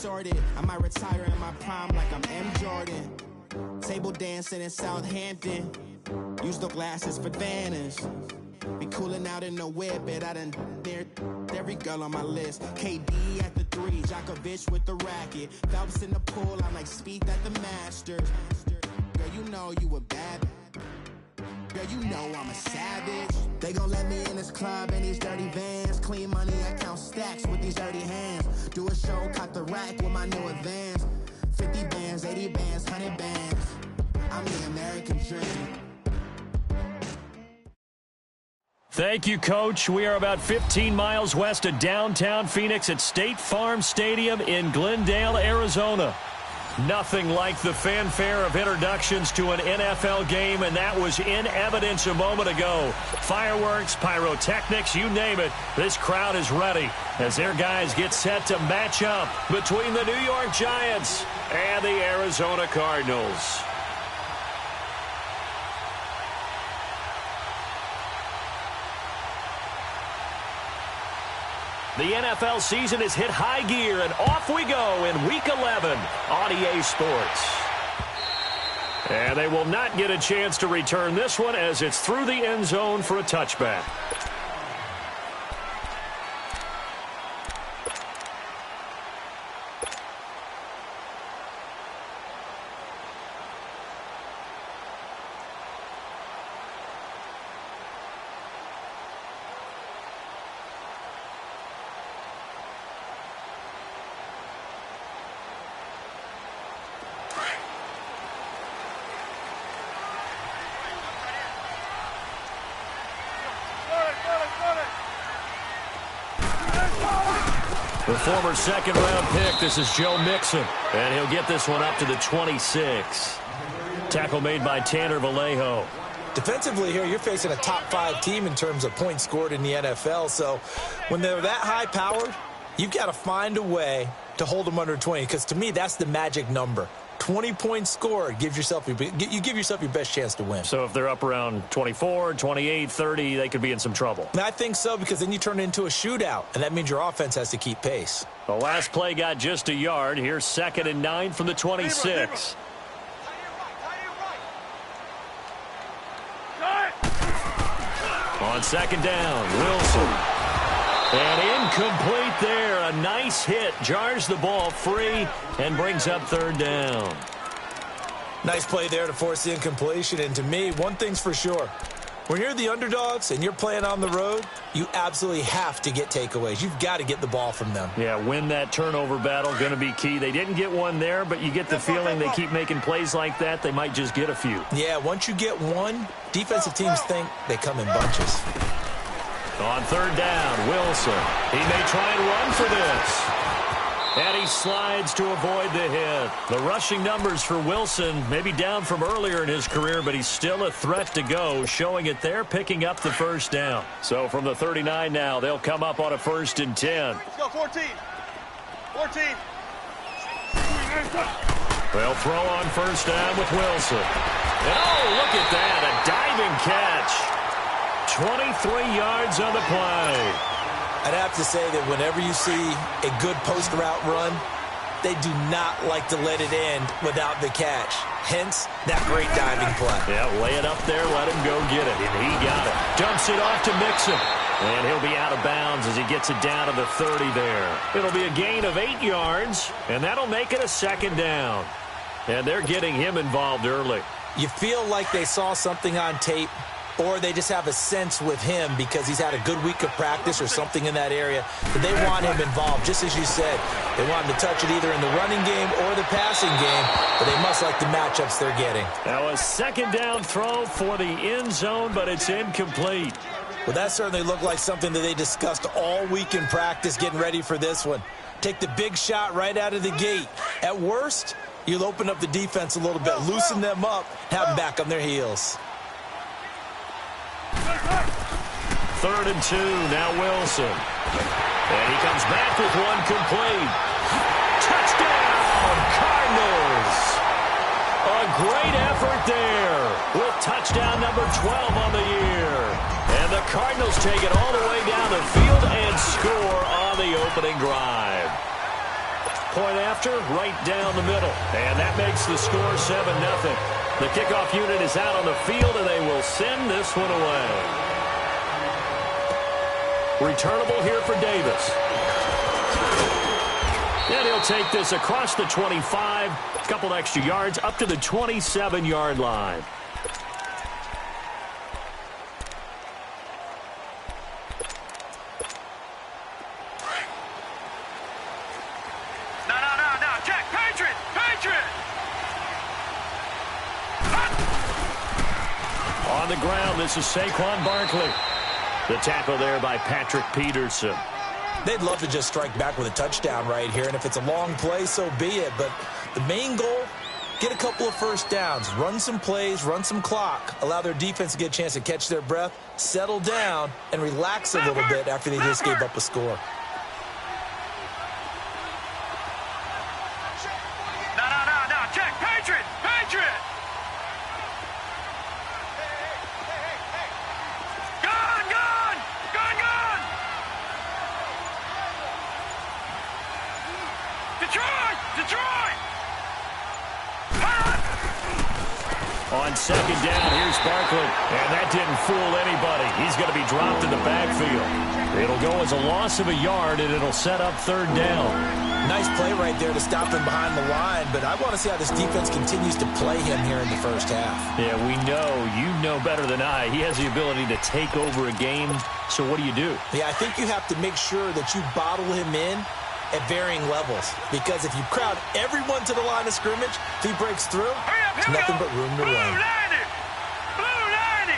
sorted. I might retire in my prime like I'm M. Jordan. Table dancing in Southampton. Use the glasses for Vanish. Be cooling out in the whip, but I done there every girl on my list. KD at the 3, Djokovic with the racket. Phelps in the pool, I'm like Speed at the Masters. Girl, you know you a bad. Girl, you know I'm a savage. They gon' let me in this club in these dirty vans. Clean money, I count stacks with these dirty hands. Do a show, cut the rack with my new advance. 50 bands, 80 bands, 100 bands. I'm the American dream. Thank you, Coach. We are about 15 miles west of downtown Phoenix at State Farm Stadium in Glendale, Arizona. Nothing like the fanfare of introductions to an NFL game, and that was in evidence a moment ago. Fireworks, pyrotechnics, you name it. This crowd is ready as their guys get set to match up between the New York Giants and the Arizona Cardinals. The NFL season has hit high gear, and off we go in Week 11 on EA Sports. And they will not get a chance to return this one as it's through the end zone for a touchback. The former second-round pick, this is Joe Mixon, and he'll get this one up to the 26. Tackle made by Tanner Vallejo. Defensively here, you're facing a top-5 team in terms of points scored in the NFL, so when they're that high-powered, you've got to find a way to hold them under 20, because to me, that's the magic number. 20 points scored, you give yourself your best chance to win. So if they're up around 24, 28, 30, they could be in some trouble. And I think so, because then you turn it into a shootout, and that means your offense has to keep pace. The last play got just a yard. Here's 2nd and 9 from the 26. On 2nd down, Wilson. And incomplete there. A nice hit. Jars the ball free and brings up 3rd down. Nice play there to force the incompletion. And to me, one thing's for sure. When you're the underdogs and you're playing on the road, you absolutely have to get takeaways. You've got to get the ball from them. Yeah, win that turnover battle, going to be key. They didn't get one there, but you get the feeling they keep making plays like that, they might just get a few. Yeah, once you get one, defensive teams think they come in bunches. On 3rd down, Wilson. He may try and run for this. And he slides to avoid the hit. The rushing numbers for Wilson maybe down from earlier in his career, but he's still a threat to go, showing it there, picking up the 1st down. So from the 39 now, they'll come up on a 1st and 10. Let's go, 14. 14. They'll throw on 1st down with Wilson. And oh, look at that, a diving catch. 23 yards on the play. I'd have to say that whenever you see a good post route run, they do not like to let it end without the catch. Hence, that great diving play. Yeah, lay it up there, let him go get it. And he got it. Dumps it off to Mixon. And he'll be out of bounds as he gets it down to the 30 there. It'll be a gain of 8 yards, and that'll make it a 2nd down. And they're getting him involved early. You feel like they saw something on tape, or they just have a sense with him because he's had a good week of practice or something in that area, but they want him involved. Just as you said, they want him to touch it either in the running game or the passing game, but they must like the matchups they're getting. Now a 2nd down throw for the end zone, but it's incomplete. Well, that certainly looked like something that they discussed all week in practice getting ready for this one. Take the big shot right out of the gate. At worst, you'll open up the defense a little bit, loosen them up, have them back on their heels. 3rd and 2, now Wilson. And he comes back with one complete. Touchdown, Cardinals! A great effort there with touchdown number 12 on the year. And the Cardinals take it all the way down the field and score on the opening drive. Point after, right down the middle. And that makes the score 7-0. The kickoff unit is out on the field, and they will send this one away. Returnable here for Davis. And he'll take this across the 25, a couple extra yards, up to the 27-yard line. No, check, Patriot! On the ground, this is Saquon Barkley. The tackle there by Patrick Peterson. They'd love to just strike back with a touchdown right here, and if it's a long play, so be it. But the main goal, get a couple of first downs, run some plays, run some clock, allow their defense to get a chance to catch their breath, settle down, and relax a little bit after they just gave up a score. No, check, Patriot! Gun! Detroit! On second down, here's Barkley. And that didn't fool anybody. He's going to be dropped in the backfield. It'll go as a loss of a yard, and it'll set up third down. Nice play right there to stop him behind the line, but I want to see how this defense continues to play him here in the first half. Yeah, we know. You know better than I. He has the ability to take over a game. So what do you do? Yeah, I think you have to make sure that you bottle him in at varying levels, because if you crowd everyone to the line of scrimmage, if he breaks through, there's nothing but room to run. Blue 90!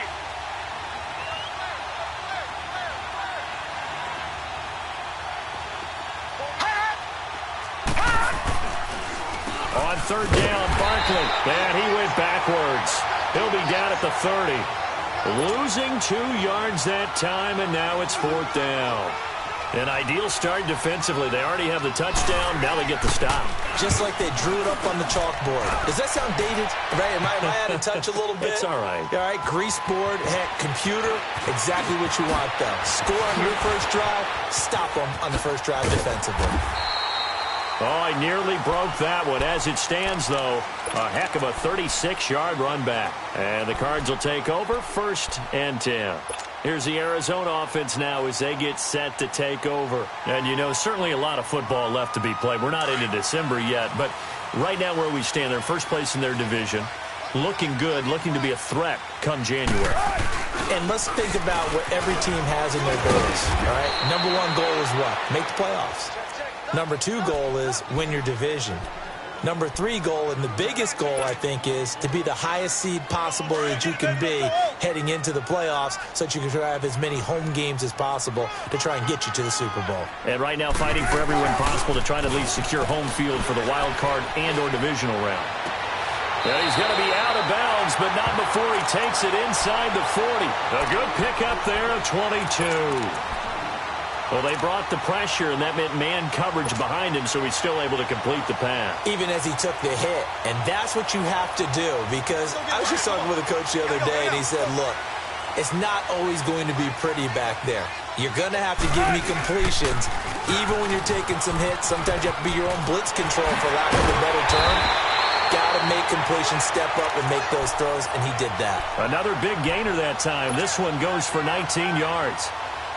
On third down, Barkley. And he went backwards. He'll be down at the 30. Losing 2 yards that time, and now it's fourth down. An ideal start defensively. They already have the touchdown. Now they get the stop. Just like they drew it up on the chalkboard. Does that sound dated? Right? Am I out of touch a little bit? It's all right. All right, grease board, heck, computer, exactly what you want, though. Score on your first drive, stop them on the first drive defensively. Oh, I nearly broke that one. As it stands, though, a heck of a 36-yard run back. And the Cards will take over, 1st and 10. Here's the Arizona offense now as they get set to take over. And, you know, certainly a lot of football left to be played. We're not into December yet, but right now where we stand, they're first place in their division. Looking good, looking to be a threat come January. And let's think about what every team has in their goals, all right? Number 1 goal is what? Make the playoffs. Number 2 goal is win your division. Number 3 goal, and the biggest goal, I think, is to be the highest seed possible that you can be heading into the playoffs so that you can try to have as many home games as possible to try and get you to the Super Bowl. And right now fighting for every win possible to try to at least secure home field for the wild card and or divisional round. Well, he's going to be out of bounds, but not before he takes it inside the 40. A good pickup there of 22. Well, they brought the pressure, and that meant man coverage behind him, so he's still able to complete the pass. Even as he took the hit. And that's what you have to do, because I was just talking with a coach the other day, and he said, look, it's not always going to be pretty back there. You're going to have to give me completions. Even when you're taking some hits, sometimes you have to be your own blitz control, for lack of a better term. Got to make completions, step up, and make those throws, and he did that. Another big gainer that time. This one goes for 19 yards.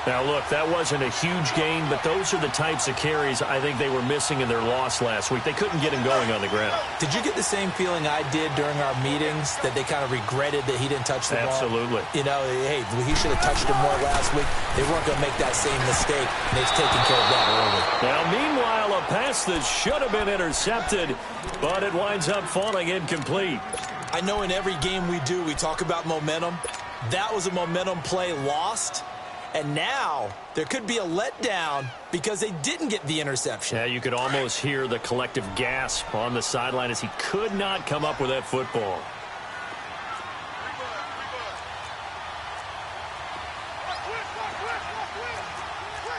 Now, look, that wasn't a huge gain, but those are the types of carries I think they were missing in their loss last week. They couldn't get him going on the ground. Did you get the same feeling I did during our meetings, that they kind of regretted that he didn't touch the ball? Absolutely. You know, hey, he should have touched him more last week. They weren't going to make that same mistake, and they've taken care of that early. Now, meanwhile, a pass that should have been intercepted, but it winds up falling incomplete. I know in every game we do, we talk about momentum. That was a momentum play lost. And now there could be a letdown because they didn't get the interception. Yeah, you could almost hear the collective gasp on the sideline as he could not come up with that football.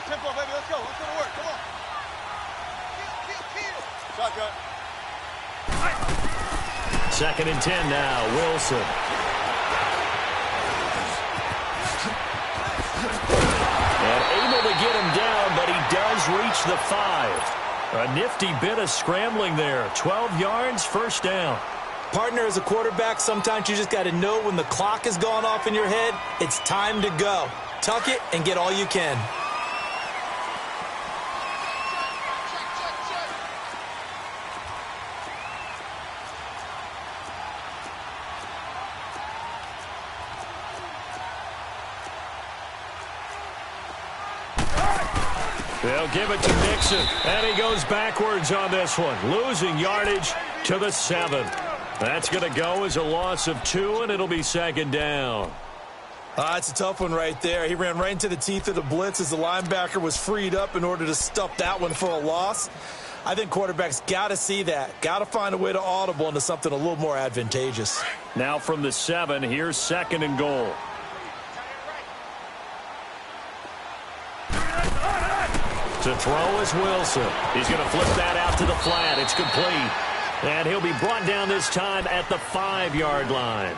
Tempo, baby, let's go. Let's go to work. Come on. Shotgun. 2nd and 10 now, Wilson. And able to get him down, but he does reach the 5. A nifty bit of scrambling there. 12 yards, first down. Partner, as a quarterback, sometimes you just got to know when the clock has gone off in your head, it's time to go. Tuck it and get all you can. They'll give it to Nixon, and he goes backwards on this one, losing yardage to the 7. That's going to go as a loss of 2, and it'll be second down. It's a tough one right there. He ran right into the teeth of the blitz as the linebacker was freed up in order to stuff that one for a loss. I think quarterbacks got to see that, got to find a way to audible into something a little more advantageous. Now from the 7, here's second and goal. To throw is Wilson. He's going to flip that out to the flat. It's complete. And he'll be brought down this time at the 5-yard line.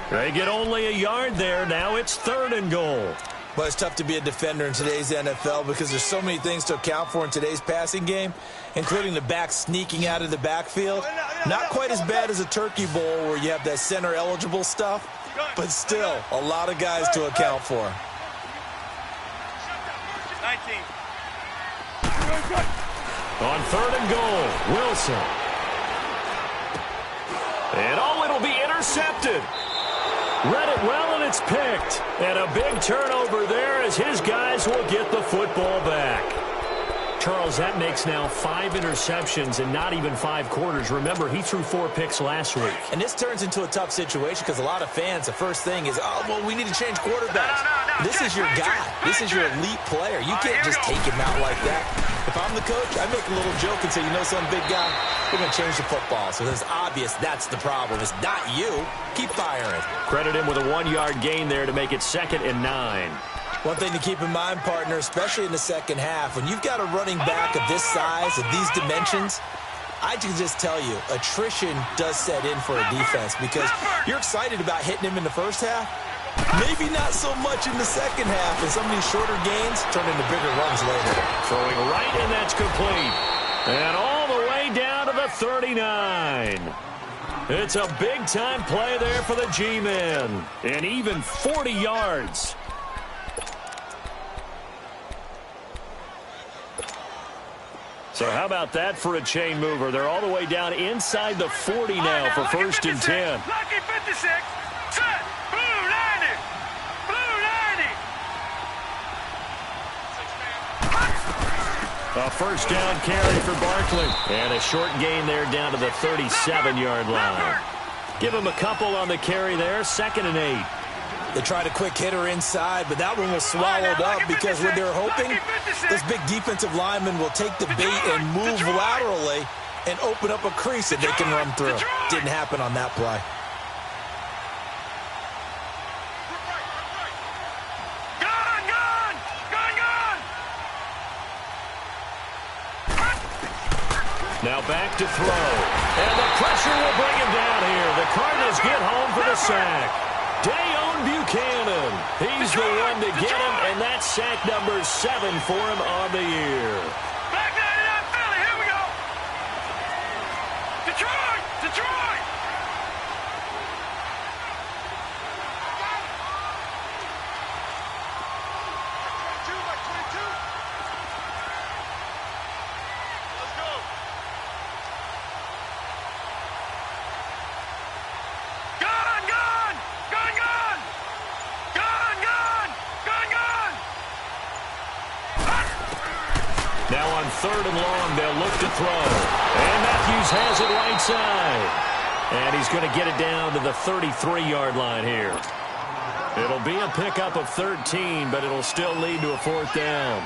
They get only a yard there. Now it's third and goal. But it's tough to be a defender in today's NFL because there's so many things to account for in today's passing game, including the back sneaking out of the backfield. Not quite as bad as a Turkey Bowl where you have that center-eligible stuff, but still a lot of guys to account for. 19. On third and goal, Wilson. And it'll be intercepted. Read it well, and it's picked. And a big turnover there as his guys will get the football back. Charles, that makes now 5 interceptions in not even 5 quarters. Remember, he threw 4 picks last week. And this turns into a tough situation because a lot of fans, the first thing is, oh, well, we need to change quarterbacks. No. This is your guy. This is your elite player. You can't just take him out like that. If I'm the coach, I make a little joke and say, you know, some big guy, we're going to change the football. So it's obvious that's the problem. It's not you. Keep firing. Credit him with a 1-yard gain there to make it second and 9. One thing to keep in mind, partner, especially in the second half, when you've got a running back of this size, of these dimensions, I can just tell you, attrition does set in for a defense because you're excited about hitting him in the first half. Maybe not so much in the second half, and some of these shorter gains turn into bigger runs later. Throwing right, and that's complete. And all the way down to the 39. It's a big-time play there for the G-men. And even 40 yards. So how about that for a chain mover? They're all the way down inside the 40 now for first and 10. Lucky 56. Set. Blue 90. Blue 90. A first down carry for Barkley. And a short gain there down to the 37-yard line. Give him a couple on the carry there. Second and 8. They tried a quick hitter inside, but that one was swallowed up because what they're hoping, this big defensive lineman will take the bait and move laterally and open up a crease that they can run through. Didn't happen on that play. Now back to throw. And the pressure will bring him down here. The Cardinals get home for the sack. Dayon Buchanan. He's the one to get him, and that's sack number 7 for him on the year. Back 99 Philly, here we go. Detroit! Detroit! Let's go. Gun, gun! Gun, gun! Gun, gun! Gun, gun! Now on third and long, they'll look to throw. And Matthews has it right side. And he's going to get it down to the 33-yard line here. It'll be a pickup of 13, but it'll still lead to a fourth down.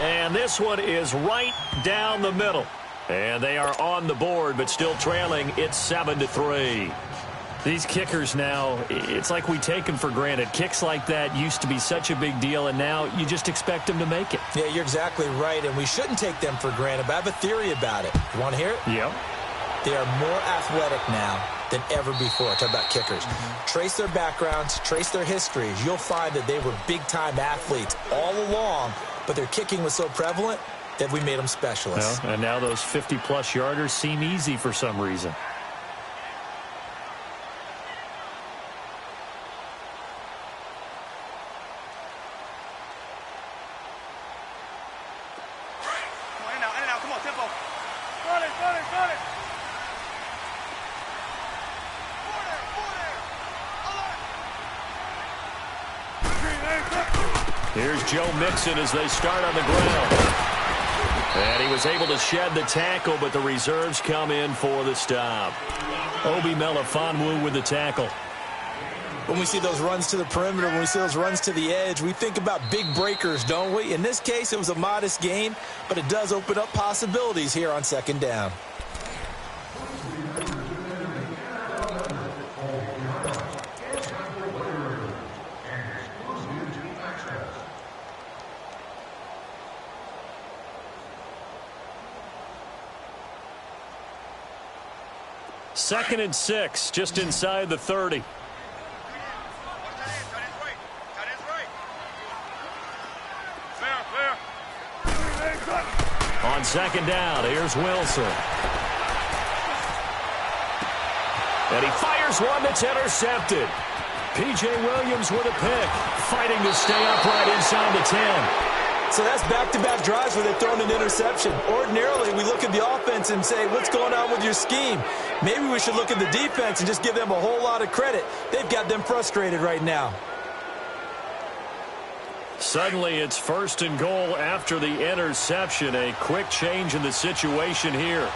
And this one is right down the middle. And they are on the board, but still trailing. It's 7-3. These kickers now, it's like we take them for granted. Kicks like that used to be such a big deal, and now you just expect them to make it. Yeah, you're exactly right, and we shouldn't take them for granted, but I have a theory about it. You want to hear it? Yeah. They are more athletic now than ever before. Talk about kickers. Trace their backgrounds, trace their histories. You'll find that they were big-time athletes all along, but their kicking was so prevalent that we made them specialists. Well, and now those 50-plus yarders seem easy for some reason. Here's Joe Mixon as they start on the ground. And he was able to shed the tackle, but the reserves come in for the stop. Obi Melifonwu with the tackle. When we see those runs to the perimeter, when we see those runs to the edge, we think about big breakers, don't we? In this case, it was a modest gain, but it does open up possibilities here on second down. Second and 6, just inside the 30. On second down, here's Wilson. And he fires one that's intercepted. P.J. Williams with a pick, fighting to stay upright inside the 10. So that's back-to-back drives where they're throwing an interception. Ordinarily, we look at the offense and say, what's going on with your scheme? Maybe we should look at the defense and just give them a whole lot of credit. They've got them frustrated right now. Suddenly, it's first and goal after the interception. A quick change in the situation here.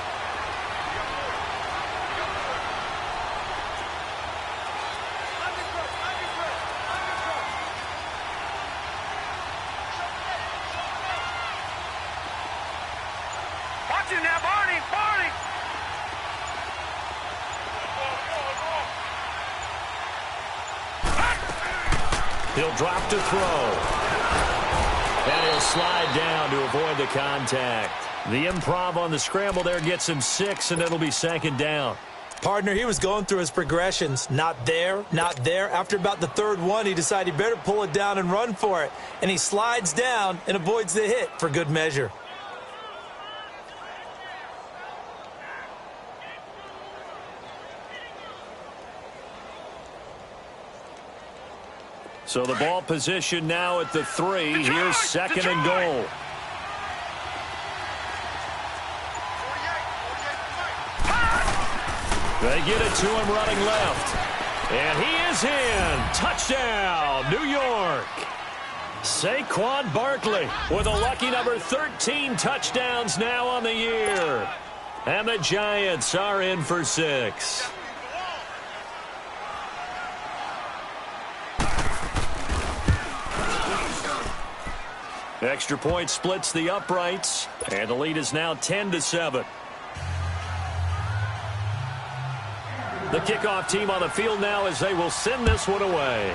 He'll drop to throw. And he'll slide down to avoid the contact. The improv on the scramble there gets him 6, and it'll be second down. Partner, he was going through his progressions. Not there, not there. After about the third one, he decided he better pull it down and run for it. And he slides down and avoids the hit for good measure. So the ball position now at the 3. Here's second and goal. They get it to him running left. And he is in. Touchdown, New York. Saquon Barkley with a lucky number 13 touchdowns now on the year. And the Giants are in for 6. Extra point splits the uprights, and the lead is now 10-7. The kickoff team on the field now as they will send this one away.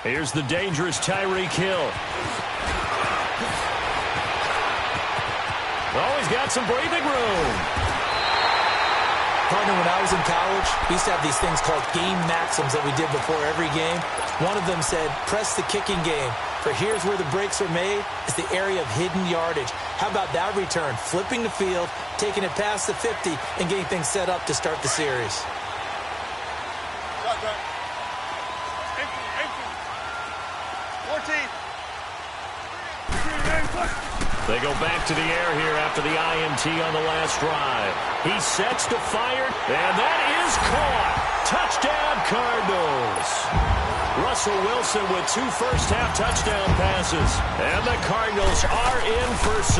Here's the dangerous Tyreek Hill. Oh, he's got some breathing room. Partner, when I was in college, we used to have these things called game maxims that we did before every game. One of them said, press the kicking game. For here's where the breaks are made, is the area of hidden yardage. How about that return? Flipping the field, taking it past the 50, and getting things set up to start the series. They go back to the air here after the INT on the last drive. He sets to fire, and that is caught. Touchdown, Cardinals. Russell Wilson with 2 first-half touchdown passes. And the Cardinals are in for 6.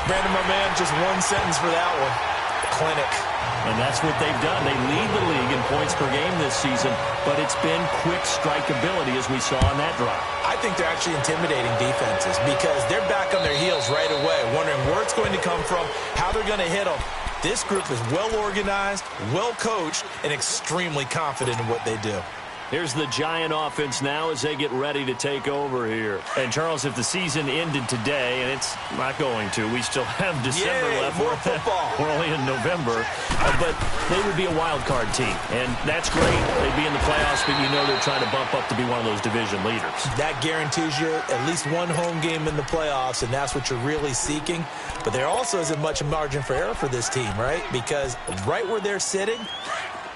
Brandon, my man, just one sentence for that one. Clinic. And that's what they've done. They lead the league in points per game this season, but it's been quick strikeability as we saw on that drive. I think they're actually intimidating defenses because they're back on their heels right away, wondering where it's going to come from, how they're going to hit them. This group is well organized, well coached, and extremely confident in what they do. Here's the Giant offense now as they get ready to take over here. And, Charles, if the season ended today, and it's not going to, we still have December left. More football. We're only in November. But they would be a wild card team, and that's great. They'd be in the playoffs, but you know they're trying to bump up to be one of those division leaders. That guarantees you at least one home game in the playoffs, and that's what you're really seeking. But there also isn't much margin for error for this team, right? Because right where they're sitting,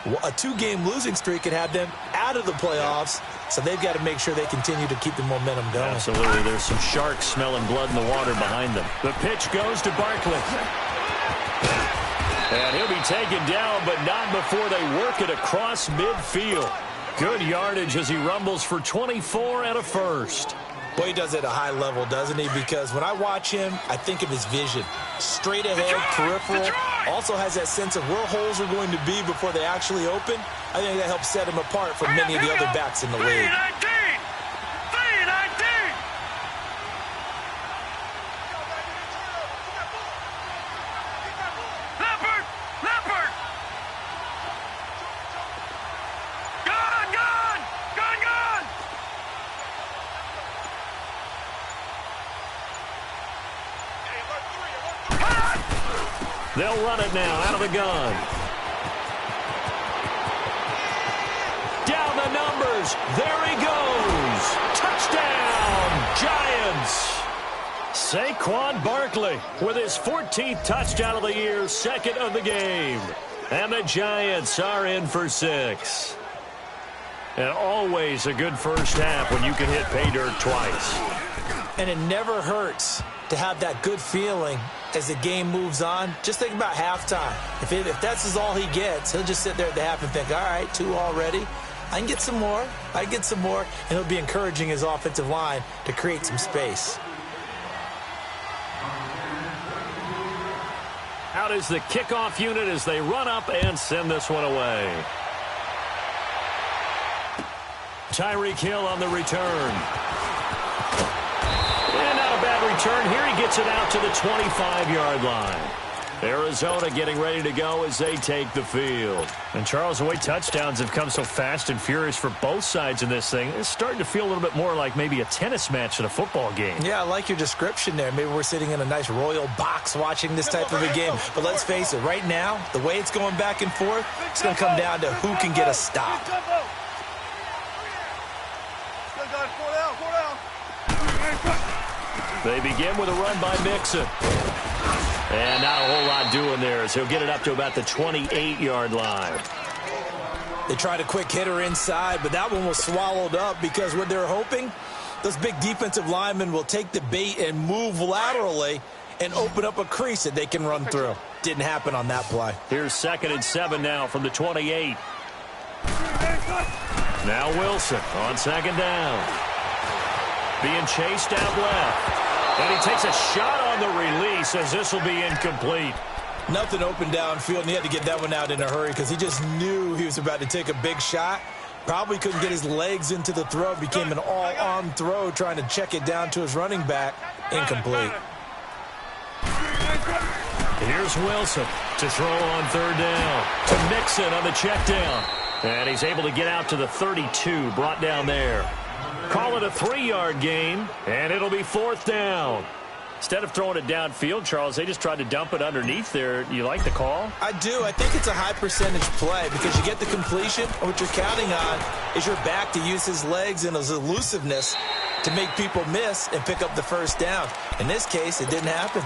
a 2-game losing streak could have them out of the playoffs, so they've got to make sure they continue to keep the momentum going. Absolutely. There's some sharks smelling blood in the water behind them. The pitch goes to Barkley. And he'll be taken down, but not before they work it across midfield. Good yardage as he rumbles for 24 and a first. Well, he does it at a high level, doesn't he? Because when I watch him, I think of his vision. Straight ahead, peripheral. Also has that sense of where holes are going to be before they actually open. I think that helps set him apart from many of the other backs in the league. They'll run it now out of the gun. Down the numbers. There he goes. Touchdown, Giants. Saquon Barkley with his 14th touchdown of the year, second of the game. And the Giants are in for 6. And always a good first half when you can hit pay dirt twice. And it never hurts to have that good feeling as the game moves on. Just think about halftime. If that's all he gets, he'll just sit there at the half and think, all right, 2 already. I can get some more. I can get some more. And he'll be encouraging his offensive line to create some space. Out is the kickoff unit as they run up and send this one away. Tyreek Hill on the return. And not a bad return. Here he gets it out to the 25-yard line. Arizona getting ready to go as they take the field. And, Charles, the way touchdowns have come so fast and furious for both sides in this thing, it's starting to feel a little bit more like maybe a tennis match than a football game. Yeah, I like your description there. Maybe we're sitting in a nice royal box watching this type of a game. But let's face it, right now, the way it's going back and forth, it's going to come down to who can get a stop. They begin with a run by Mixon. And not a whole lot doing there as he'll get it up to about the 28-yard line. They tried a quick hitter inside, but that one was swallowed up because what they're hoping, those big defensive linemen will take the bait and move laterally and open up a crease that they can run through. Didn't happen on that play. Here's 2nd and 7 now from the 28. Now Wilson on 2nd down. Being chased out left. And he takes a shot on the release as this will be incomplete. Nothing open downfield, and he had to get that one out in a hurry because he just knew he was about to take a big shot. Probably couldn't get his legs into the throw. Became an all-arm throw trying to check it down to his running back. Incomplete. Here's Wilson to throw on 3rd down. To Mixon on the check down. And he's able to get out to the 32, brought down there. Call it a 3-yard gain, and it'll be 4th down. Instead of throwing it downfield, Charles, they just tried to dump it underneath there. You like the call? I do. I think it's a high percentage play because you get the completion, and what you're counting on is your back to use his legs and his elusiveness to make people miss and pick up the 1st down. In this case, it didn't happen.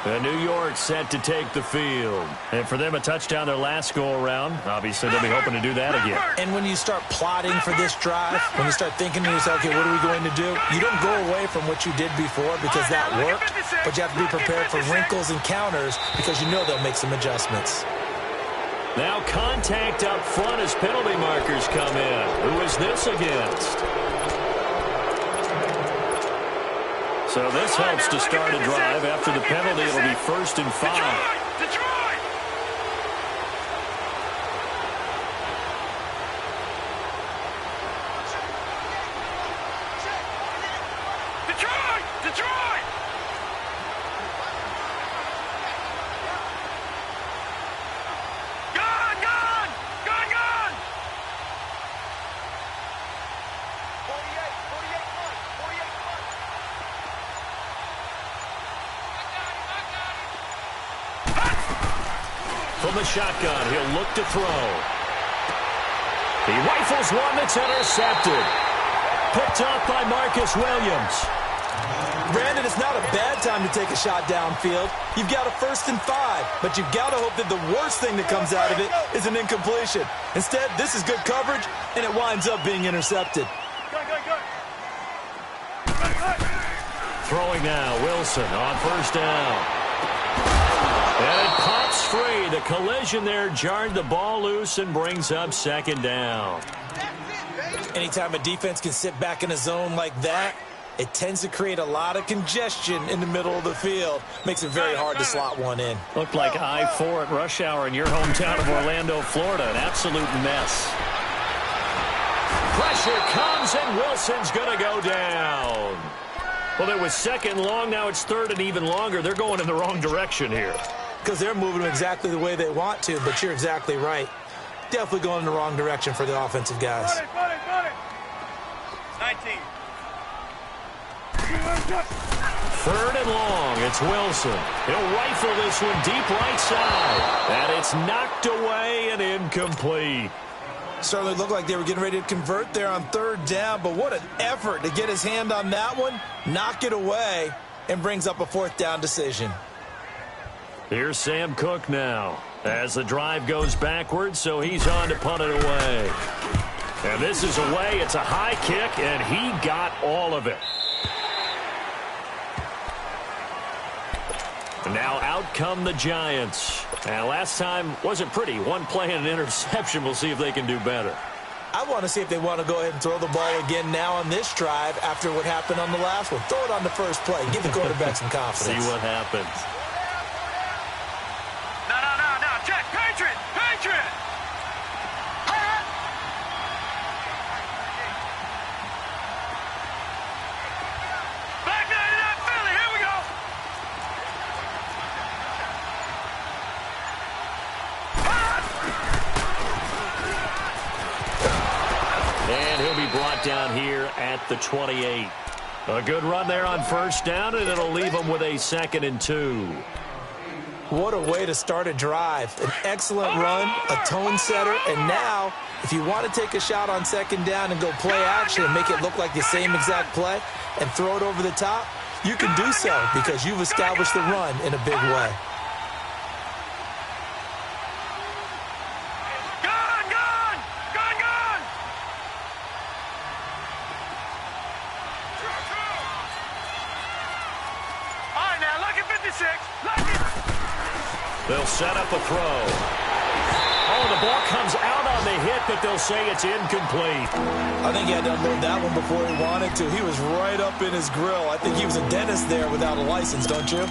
And New York set to take the field. And for them, a touchdown their last go-around. Obviously, they'll be hoping to do that again. And when you start plotting for this drive, when you start thinking to yourself, okay, what are we going to do? You don't go away from what you did before because that worked, but you have to be prepared for wrinkles and counters because you know they'll make some adjustments. Now contact up front as penalty markers come in. Who is this against? So this helps to start a drive. After the penalty, it'll be 1st and 5. from the shotgun. He'll look to throw. He rifles one that's intercepted. Picked off by Marcus Williams. Brandon, it's not a bad time to take a shot downfield. You've got a 1st and 5, but you've got to hope that the worst thing that comes out of it is an incompletion. Instead, this is good coverage, and it winds up being intercepted. Throwing now, Wilson on 1st down. And it pops free. The collision there jarred the ball loose and brings up 2nd down. Anytime a defense can sit back in a zone like that, it tends to create a lot of congestion in the middle of the field. Makes it very hard to slot one in. Looked like I-4 at rush hour in your hometown of Orlando, Florida. An absolute mess. Pressure comes, and Wilson's going to go down. Well, it was 2nd long. Now it's 3rd and even longer. They're going in the wrong direction here. Because they're moving them exactly the way they want to, but you're exactly right. Definitely going in the wrong direction for the offensive guys. 19. 3rd and long. It's Wilson. He'll rifle this one deep right side. And it's knocked away and incomplete. Certainly looked like they were getting ready to convert there on 3rd down, but what an effort to get his hand on that one, knock it away, and brings up a 4th down decision. Here's Sam Cook now as the drive goes backwards, so he's on to punt it away. And this is away. It's a high kick, and he got all of it. And now out come the Giants. And last time wasn't pretty. One play and an interception. We'll see if they can do better. I want to see if they want to go ahead and throw the ball again now on this drive after what happened on the last one. Throw it on the first play. Give the quarterback some confidence. See what happens. No. Check. Patriot. Back there to that Philly. Here we go. And he'll be brought down here at the 28. A good run there on 1st down, and it'll leave him with a 2nd and 2. What a way to start a drive. An excellent run, a tone setter, and now if you want to take a shot on 2nd down and go play action and make it look like the same exact play and throw it over the top, you can do so because you've established the run in a big way. They'll set up a throw. Oh, the ball comes out on the hit, but they'll say it's incomplete. I think he had to unload that one before he wanted to. He was right up in his grill. I think he was a dentist there without a license, don't you?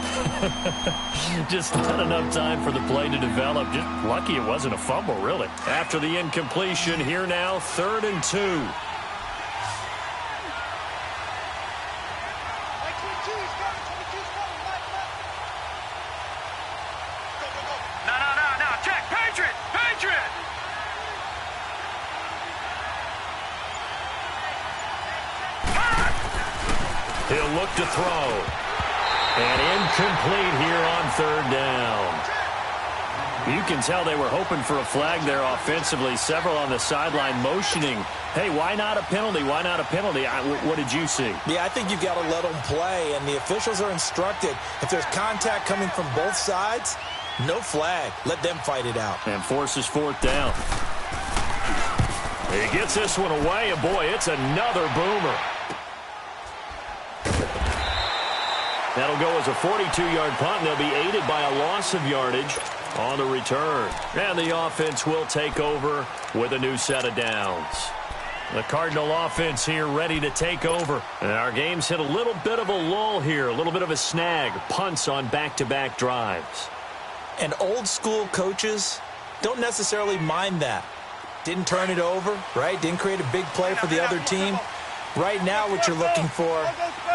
Just not enough time for the play to develop. Just lucky it wasn't a fumble, really. After the incompletion, here now, 3rd and 2. He'll look to throw. And incomplete here on 3rd down. You can tell they were hoping for a flag there offensively. Several on the sideline motioning, hey, why not a penalty? Why not a penalty? What did you see? Yeah, I think you've got to let them play, and the officials are instructed. If there's contact coming from both sides, no flag. Let them fight it out. And forces 4th down. He gets this one away, and boy, it's another boomer. That'll go as a 42-yard punt, and they'll be aided by a loss of yardage on the return. And the offense will take over with a new set of downs. The Cardinal offense here ready to take over. And our game's hit a little bit of a lull here, a little bit of a snag. Punts on back-to-back drives. And old-school coaches don't necessarily mind that. Didn't turn it over, right? Didn't create a big play for the other team. Right now what you're looking for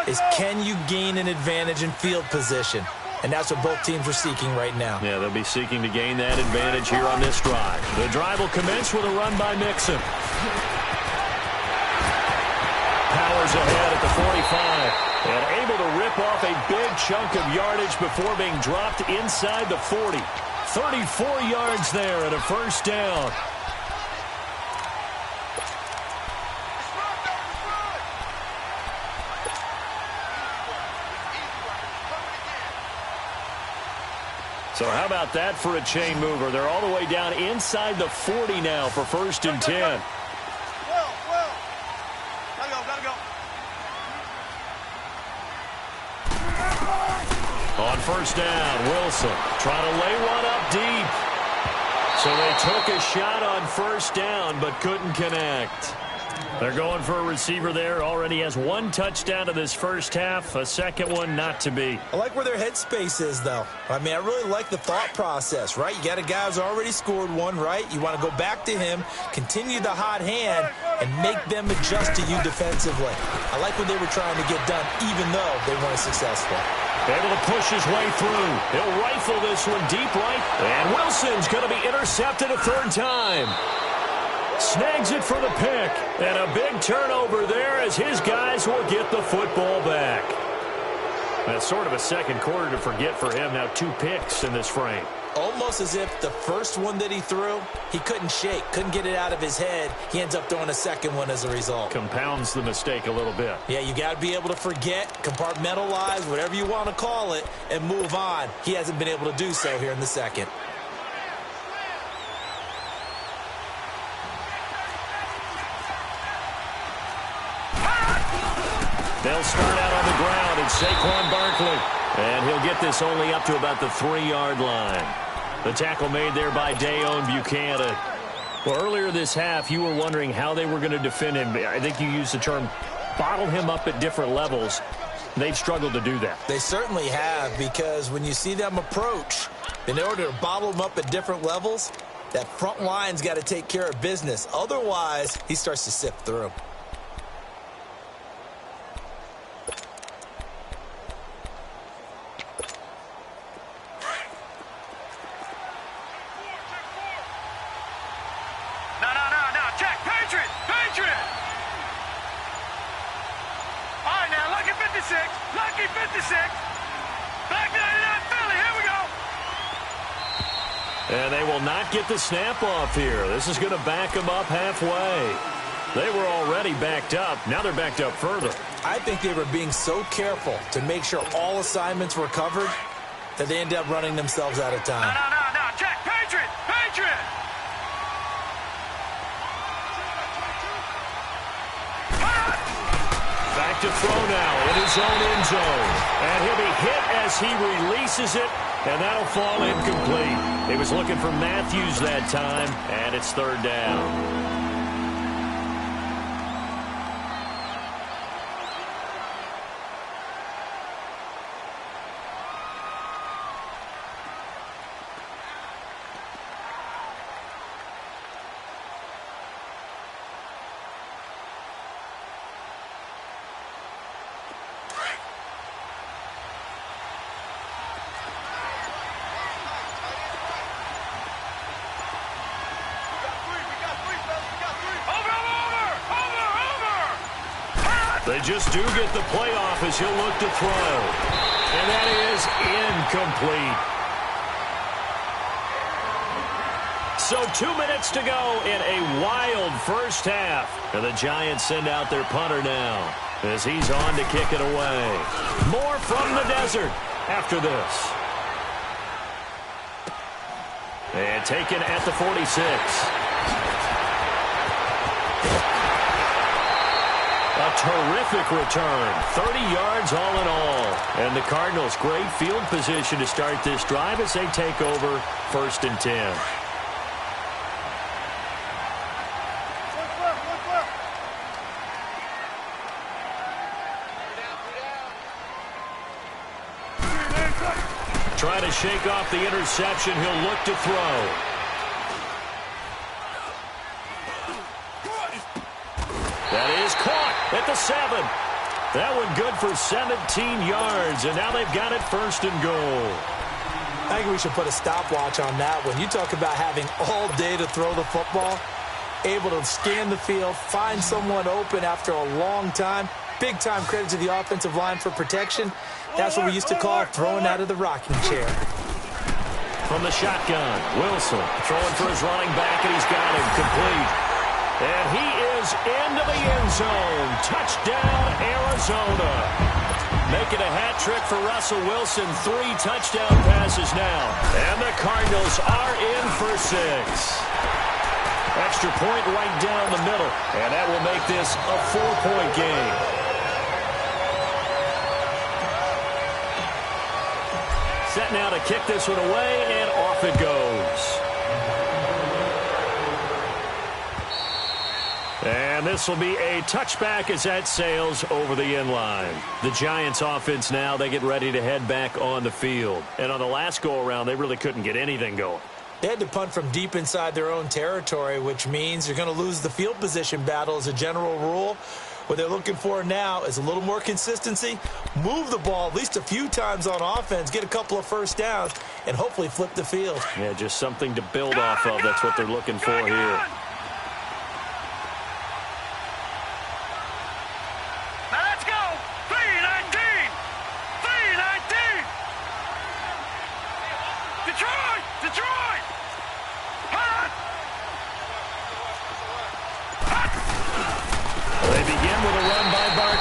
is can you gain an advantage in field position? And that's what both teams are seeking right now. Yeah, they'll be seeking to gain that advantage here on this drive. The drive will commence with a run by Mixon. Powers ahead at the 45. And able to rip off a big chunk of yardage before being dropped inside the 40. 34 yards there and a first down. So how about that for a chain mover? They're all the way down inside the 40 now for 1st and 10. Gotta go. On 1st down, Wilson trying to lay one up deep. So they took a shot on 1st down but couldn't connect. They're going for a receiver there. Already has 1 touchdown to this first half. A second one not to be. I like where their headspace is, though. I mean, I really like the thought process, right? You got a guy who's already scored one, right? You want to go back to him, continue the hot hand, and make them adjust to you defensively. I like what they were trying to get done, even though they weren't successful. Able to push his way through. He'll rifle this one deep right. And Wilson's going to be intercepted a 3rd time. Snags it for the pick. And a big turnover there as his guys will get the football back. That's sort of a second quarter to forget for him. Now 2 picks in this frame. Almost as if the first one that he threw, he couldn't shake, couldn't get it out of his head. He ends up throwing a second one as a result. Compounds the mistake a little bit. Yeah, you got to be able to forget, compartmentalize, whatever you want to call it, and move on. He hasn't been able to do so here in the second. They'll start out on the ground, and Saquon Barkley. And he'll get this only up to about the 3-yard line. The tackle made there by Dayon Buchanan. Well, earlier this half, you were wondering how they were going to defend him. I think you used the term bottle him up at different levels. They've struggled to do that. They certainly have, because when you see them approach, in order to bottle him up at different levels, that front line's got to take care of business. Otherwise, he starts to sift through. Lucky 56. Back 99 Philly. Here we go. And they will not get the snap off here. This is going to back them up halfway. They were already backed up. Now they're backed up further. I think they were being so careful to make sure all assignments were covered that they ended up running themselves out of time. No. Check. Patriot. Back to throw now in his own end zone. And he'll be hit as he releases it, and that'll fall incomplete. He was looking for Matthews that time, and it's 3rd down. They just do get the playoff as he'll look to throw. And that is incomplete. So 2 minutes to go in a wild first half. And the Giants send out their punter now as he's on to kick it away. More from the desert after this. And taken at the 46. A terrific return. 30 yards all in all. And the Cardinals, great field position to start this drive as they take over 1st and 10. Trying to shake off the interception. He'll look to throw. That is caught at the 7. That one good for 17 yards, and now they've got it 1st and goal. I think we should put a stopwatch on that one. You talk about having all day to throw the football, able to scan the field, find someone open after a long time. Big-time credit to the offensive line for protection. That's what we used to call throwing out of the rocking chair. from the shotgun. Wilson throwing for his running back, and he's got him complete. And he is into the end zone. Touchdown, Arizona. Making a hat trick for Russell Wilson. 3 touchdown passes now. And the Cardinals are in for 6. Extra point right down the middle. And that will make this a 4-point game. Set now to kick this one away, and off it goes. And this will be a touchback as that sails over the end line. The Giants offense now, they get ready to head back on the field. And on the last go-around, they really couldn't get anything going. They had to punt from deep inside their own territory, which means you're going to lose the field position battle as a general rule. What they're looking for now is a little more consistency, move the ball at least a few times on offense, get a couple of first downs, and hopefully flip the field. Yeah, just something to build off of. That's what they're looking for here.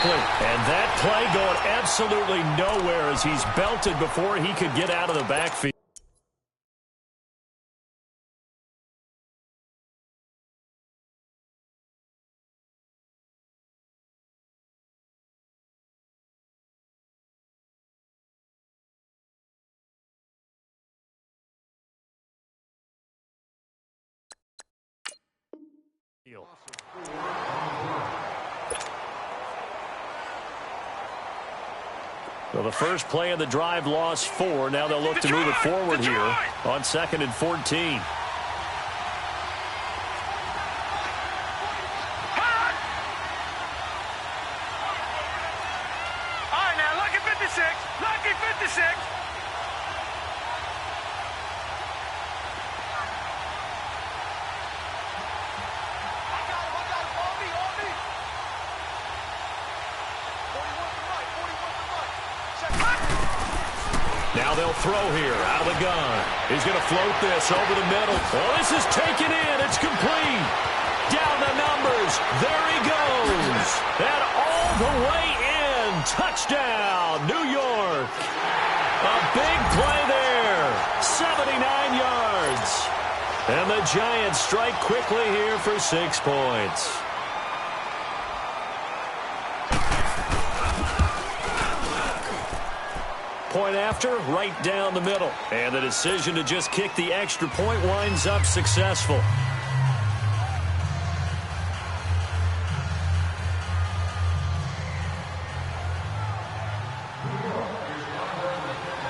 And that play going absolutely nowhere as he's belted before he could get out of the backfield. Well, the first play of the drive lost 4. Now they'll look to move it forward here on 2nd and 14. All right, now, lucky 56. Lucky 56. Now they'll throw here out of the gun. He's going to float this over the middle. Oh, this is taken in. It's complete. Down the numbers. There he goes. And all the way in. Touchdown, New York. A big play there. 79 yards. And the Giants strike quickly here for 6 points. Point after, right down the middle. And the decision to just kick the extra point winds up successful.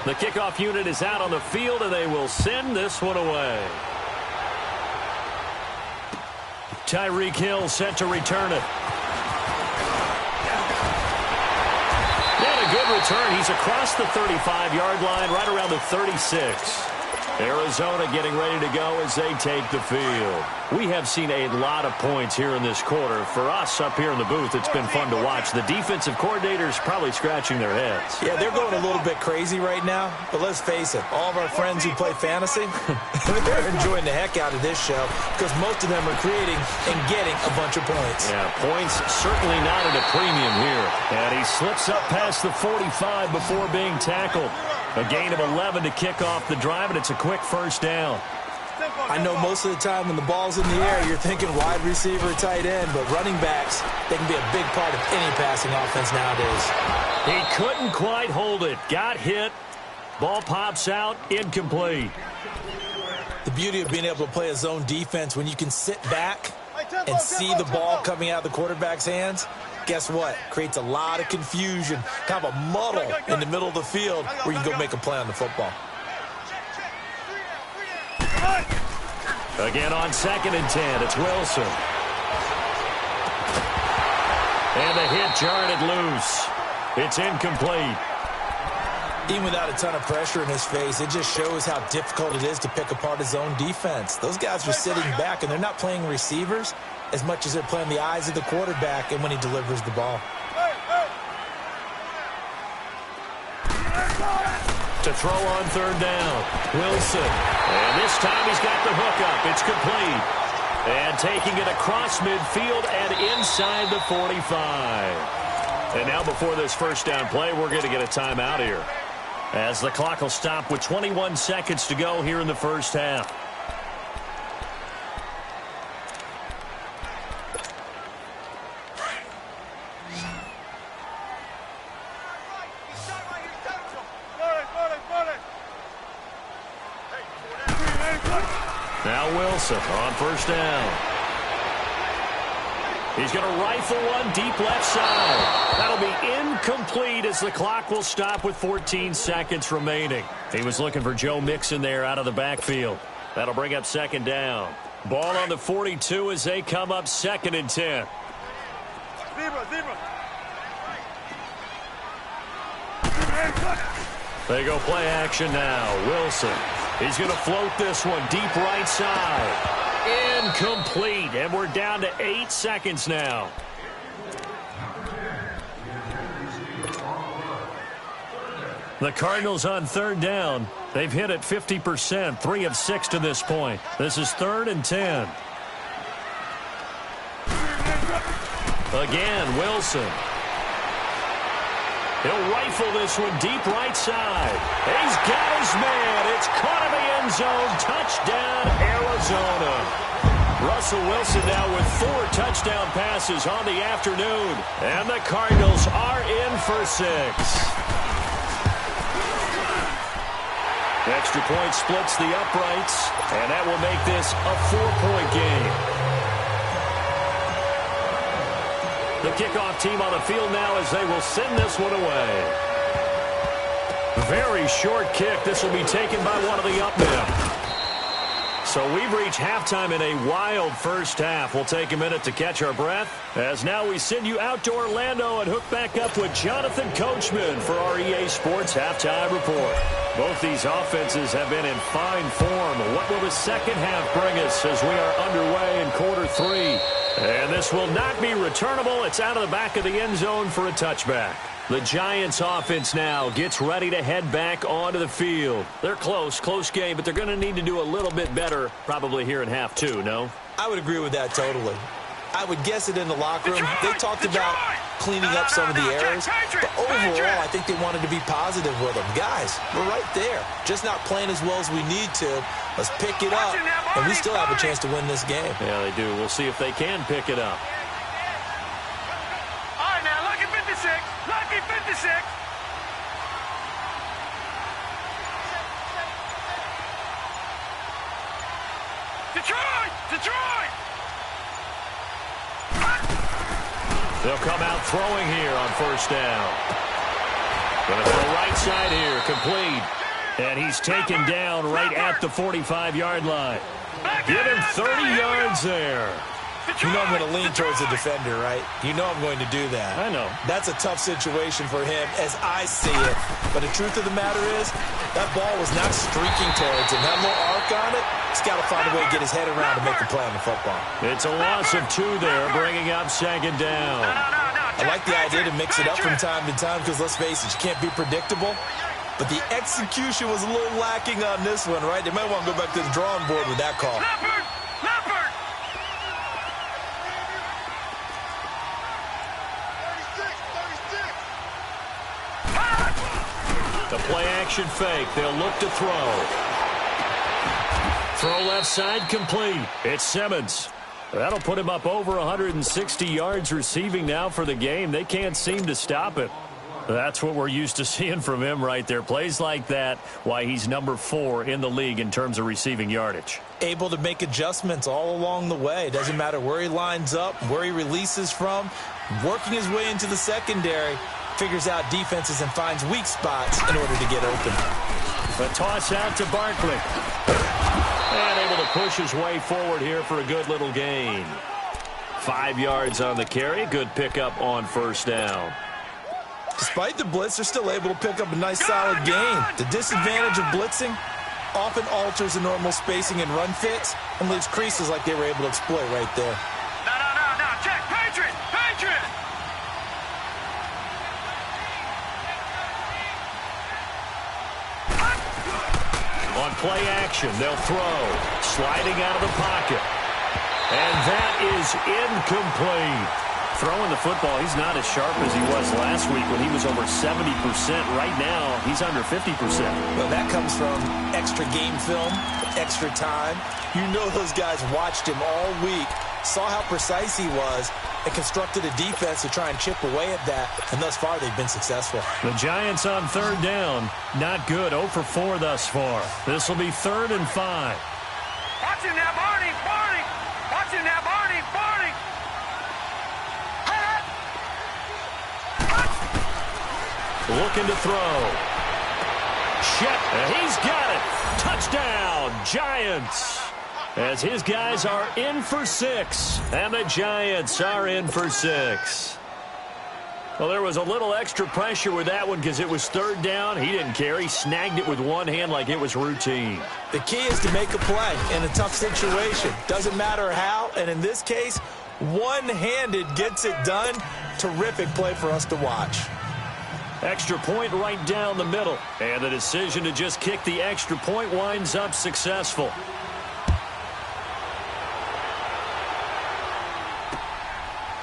The kickoff unit is out on the field, and they will send this one away. Tyreek Hill set to return it. Good return. He's across the 35-yard line, right around the 36. Arizona getting ready to go as they take the field. We have seen a lot of points here in this quarter. For us up here in the booth, it's been fun to watch. The defensive coordinators probably scratching their heads. Yeah, they're going a little bit crazy right now. But let's face it, all of our friends who play fantasy, they're enjoying the heck out of this show because most of them are creating and getting a bunch of points. Yeah, points certainly not at a premium here. And he slips up past the 45 before being tackled. A gain of 11 to kick off the drive, and it's a quick first down. I know most of the time when the ball's in the air, you're thinking wide receiver, tight end, but running backs, they can be a big part of any passing offense nowadays. He couldn't quite hold it. Got hit. Ball pops out. Incomplete. The beauty of being able to play a zone defense when you can sit back and see the ball coming out of the quarterback's hands, guess what? Creates a lot of confusion, kind of a muddle in the middle of the field where you can go make a play on the football. Again on 2nd and 10, it's Wilson. And the hit jarred it loose. It's incomplete. Even without a ton of pressure in his face, it just shows how difficult it is to pick apart his own defense. Those guys are sitting back, and they're not playing receivers as much as they're playing the eyes of the quarterback and when he delivers the ball. To throw on third down, Wilson. And this time he's got the hook up. It's complete. And taking it across midfield and inside the 45. And now before this first down play, we're going to get a timeout here, as the clock will stop with 21 seconds to go here in the first half. Now Wilson on first down. He's going to rifle one deep left side. That'll be incomplete as the clock will stop with 14 seconds remaining. He was looking for Joe Mixon there out of the backfield. That'll bring up second down. Ball on the 42 as they come up 2nd and 10. They go play action now. Wilson. He's going to float this one deep right side. Incomplete, and we're down to 8 seconds now. The Cardinals on third down. They've hit it 50%, 3 of 6 to this point. This is 3rd and 10. Again, Wilson. He'll rifle this one deep right side. He's got his man. It's caught in the end zone. Touchdown, Arizona. Russell Wilson now with 4 touchdown passes on the afternoon. And the Cardinals are in for 6. Extra point splits the uprights, and that will make this a 4-point game. The kickoff team on the field now as they will send this one away. Very short kick. This will be taken by one of the up men. So we've reached halftime in a wild first half. We'll take a minute to catch our breath, as now we send you out to Orlando and hook back up with Jonathan Coachman for our EA Sports Halftime Report. Both these offenses have been in fine form. What will the second half bring us as we are underway in quarter 3? And this will not be returnable. It's out of the back of the end zone for a touchback. The Giants offense now gets ready to head back onto the field. They're close game, but they're going to need to do a little bit better probably here in half 2, no? I would agree with that totally. I would guess it in the locker room. They talked about cleaning up some of the errors, but overall, I think they wanted to be positive with them. Guys, we're right there. Just not playing as well as we need to. Let's pick it up, and we still have a chance to win this game. Yeah, they do. We'll see if they can pick it up. All right, now, lucky 56. Lucky 56. Detroit! They'll come out throwing here on first down. Going to throw right side here, complete. And he's taken down right at the 45-yard line. Give him 30 yards there. You know I'm going to lean towards the defender, right? You know I'm going to do that. I know. That's a tough situation for him as I see it. But the truth of the matter is, that ball was not streaking towards him. That little arc on it, he's got to find a way to get his head around to make the play on the football. It's a loss of 2 there, bringing up second down. I like the idea to mix it up from time to time because, let's face it, you can't be predictable. But the execution was a little lacking on this one, right? They might want to go back to the drawing board with that call. Leopard! The play-action fake. They'll look to throw. Throw left side complete. It's Simmons. That'll put him up over 160 yards receiving now for the game. They can't seem to stop it. That's what we're used to seeing from him right there. Plays like that, why he's number 4 in the league in terms of receiving yardage. Able to make adjustments all along the way. Doesn't matter where he lines up, where he releases from. Working his way into the secondary. Figures out defenses and finds weak spots in order to get open. A toss out to Barkley. And able to push his way forward here for a good little gain. 5 yards on the carry. Good pickup on first down. Despite the blitz, they're still able to pick up a nice solid gain. The disadvantage of blitzing often alters the normal spacing and run fits and leaves creases like they were able to exploit right there. No. Check. Patriot! On play action, they'll throw. Sliding out of the pocket. And that is incomplete. Throwing the football, he's not as sharp as he was last week when he was over 70%. Right now, he's under 50%. Well, that comes from extra game film, extra time. You know those guys watched him all week, saw how precise he was, and constructed a defense to try and chip away at that. And thus far, they've been successful. The Giants on third down. Not good. 0 for 4 thus far. This will be 3rd and 5. Watching that, Barney, Barney. Watching that, Barney, Barney. Looking to throw. Shot. He's got it. Touchdown, Giants. As his guys are in for 6. And the Giants are in for 6. Well, there was a little extra pressure with that one because it was 3rd down. He didn't care. He snagged it with one hand like it was routine. The key is to make a play in a tough situation. Doesn't matter how. And in this case, one-handed gets it done. Terrific play for us to watch. Extra point right down the middle. And the decision to just kick the extra point winds up successful.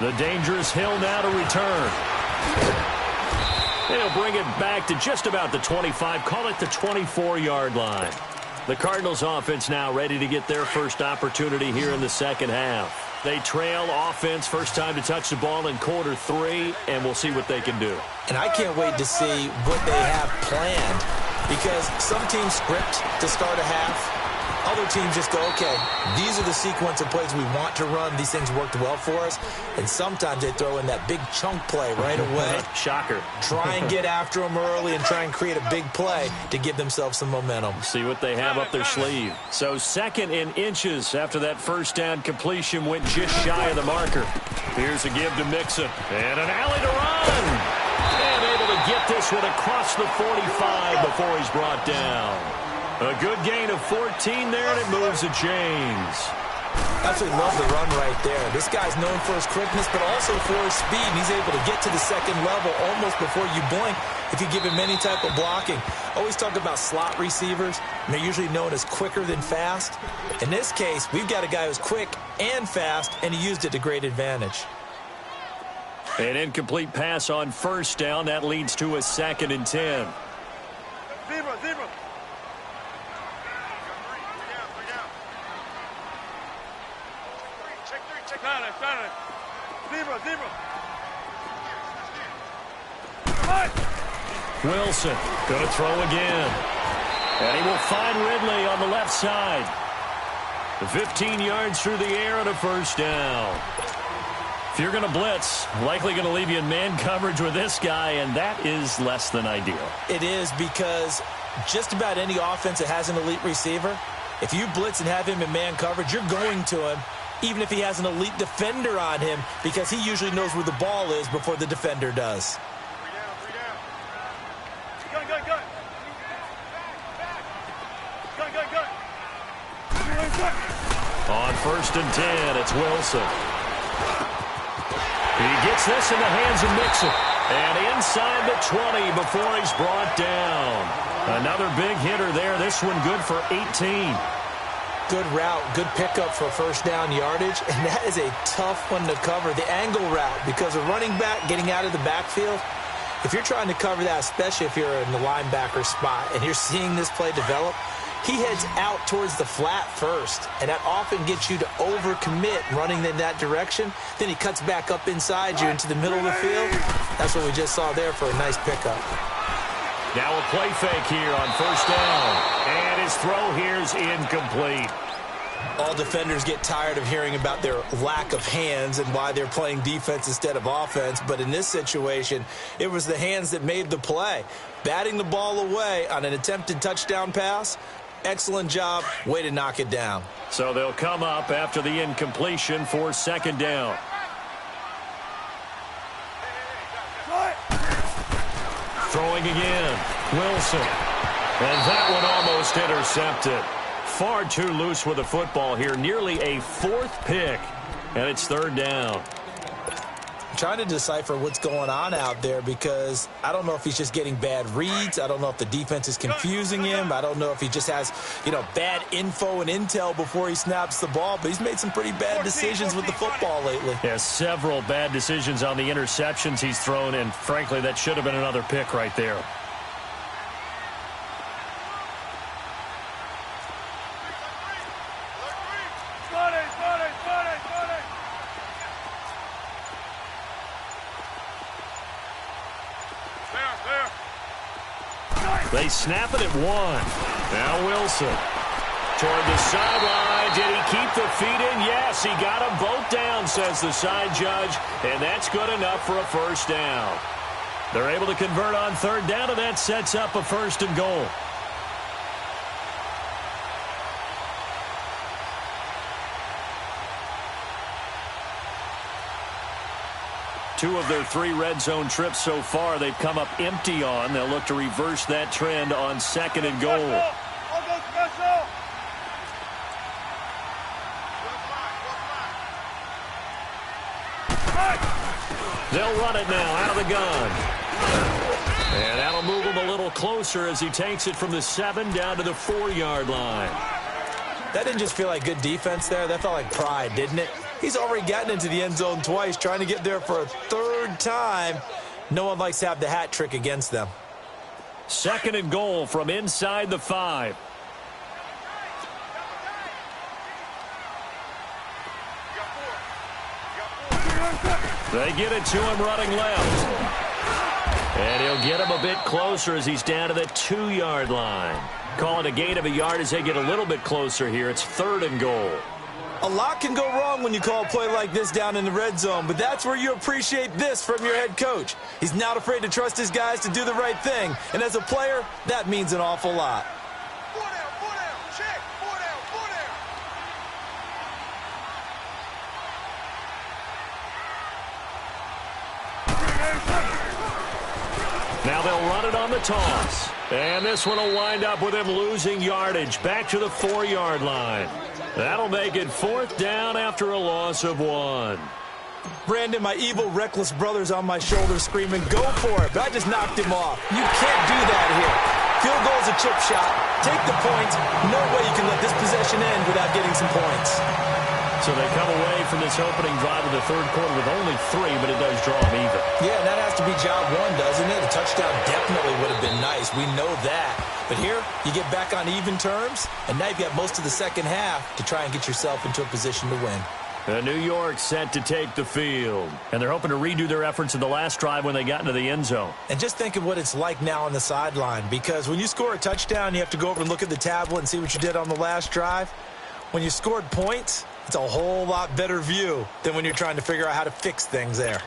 The dangerous Hill now to return. They'll bring it back to just about the 25. Call it the 24-yard line. The Cardinals offense now ready to get their first opportunity here in the second half. They trail offense, first time to touch the ball in quarter 3, and we'll see what they can do. And I can't wait to see what they have planned, because some teams script to start a half. Other teams just go, okay, these are the sequence of plays we want to run. These things worked well for us. And sometimes they throw in that big chunk play right away. Shocker. Try and get after them early and try and create a big play to give themselves some momentum. See what they have up their sleeve. So 2nd and inches after that first down completion went just shy of the marker. Here's a give to Mixon. And an alley to run. And able to get this one across the 45 before he's brought down. A good gain of 14 there, and it moves the chains. Absolutely love the run right there. This guy's known for his quickness, but also for his speed. And he's able to get to the second level almost before you blink if you give him any type of blocking. Always talk about slot receivers, and they're usually known as quicker than fast. In this case, we've got a guy who's quick and fast, and he used it to great advantage. An incomplete pass on first down. That leads to a 2nd and 10. Zebra. Zebra. Wilson going to throw again. And he will find Ridley on the left side. 15 yards through the air and a first down. If you're going to blitz, likely going to leave you in man coverage with this guy, and that is less than ideal. It is, because just about any offense that has an elite receiver, if you blitz and have him in man coverage, you're going to him, even if he has an elite defender on him, because he usually knows where the ball is before the defender does. On 1st and 10, it's Wilson. He gets this in the hands of Mixon. And inside the 20 before he's brought down. Another big hitter there. This one good for 18. Good route, good pickup for first down yardage, and that is a tough one to cover. The angle route, because a running back getting out of the backfield, if you're trying to cover that, especially if you're in the linebacker spot and you're seeing this play develop, he heads out towards the flat first, and that often gets you to overcommit running in that direction. Then he cuts back up inside you into the middle of the field. That's what we just saw there for a nice pickup. Now a play fake here on first down. And his throw here is incomplete. All defenders get tired of hearing about their lack of hands and why they're playing defense instead of offense. But in this situation, it was the hands that made the play. Batting the ball away on an attempted touchdown pass. Excellent job. Way to knock it down. So they'll come up after the incompletion for second down. Throwing again. Wilson. And that one almost intercepted. Far too loose with the football here. Nearly a 4th pick. And it's third down. trying to decipher what's going on out there because I don't know if he's just getting bad reads. I don't know if the defense is confusing him. I don't know if he just has, bad info and intel before he snaps the ball. But he's made some pretty bad decisions with the football lately. Yeah, several bad decisions on the interceptions he's thrown, and frankly, that should have been another pick right there. They snap it at 1. Now Wilson. Toward the sideline. Did he keep the feet in? Yes, he got them both down, says the side judge. And that's good enough for a first down. They're able to convert on third down, and that sets up a 1st and goal. Two of their 3 red zone trips so far, they've come up empty on. They'll look to reverse that trend on 2nd and goal. They'll run it now out of the gun. And that'll move him a little closer as he takes it from the 7 down to the 4-yard line. That didn't just feel like good defense there. That felt like pride, didn't it? He's already gotten into the end zone twice, trying to get there for a 3rd time. No one likes to have the hat trick against them. 2nd and goal from inside the 5. They get it to him running left. And he'll get him a bit closer as he's down to the 2-yard line. Call it a gain of a yard as they get a little bit closer here. It's 3rd and goal. A lot can go wrong when you call a play like this down in the red zone, but that's where you appreciate this from your head coach. He's not afraid to trust his guys to do the right thing, and as a player, that means an awful lot. Now they'll run it on the toss. And this one will wind up with him losing yardage back to the 4-yard line. That'll make it 4th down after a loss of 1. Brandon, my evil, reckless brother's on my shoulder screaming, go for it, but I just knocked him off. You can't do that here. Field goal's a chip shot. Take the points. No way you can let this possession end without getting some points. So they come away from this opening drive of the 3rd quarter with only 3, but it does draw them even. Yeah, and that has to be job 1, doesn't it? A touchdown definitely would have been nice. We know that. But here, you get back on even terms, and now you've got most of the second half to try and get yourself into a position to win. New York set to take the field. And they're hoping to redo their efforts in the last drive when they got into the end zone. And just think of what it's like now on the sideline, because when you score a touchdown, you have to go over and look at the tablet and see what you did on the last drive. When you scored points, it's a whole lot better view than when you're trying to figure out how to fix things there.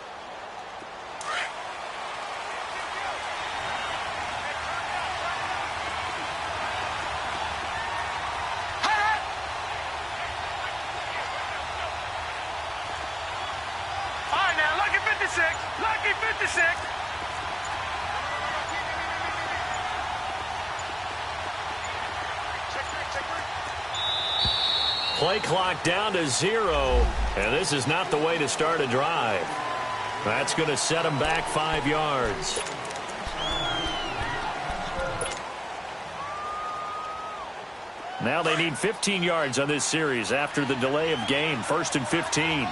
Lucky 56. Play clock down to 0, and this is not the way to start a drive. That's going to set them back 5 yards. Now they need 15 yards on this series after the delay of game. 1st and 15.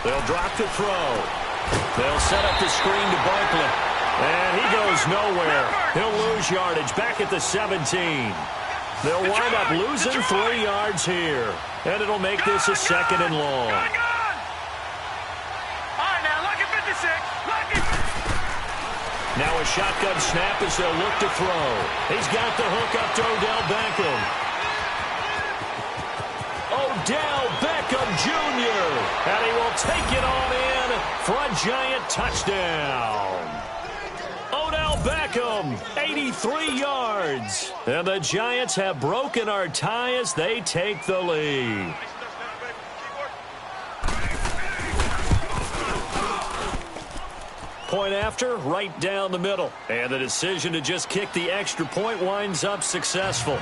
They'll drop to throw. They'll set up the screen to Barkley. And he goes nowhere. He'll lose yardage back at the 17. They'll wind up losing 3 yards here. And it'll make this a 2nd and long. Now a shotgun snap as they'll look to throw. He's got the hook up to Odell Beckham. Odell Beckham Jr. And he will take it on in for a giant touchdown. Odell Beckham, 83 yards. And the Giants have broken our tie as they take the lead. Point after, right down the middle. And the decision to just kick the extra point winds up successful.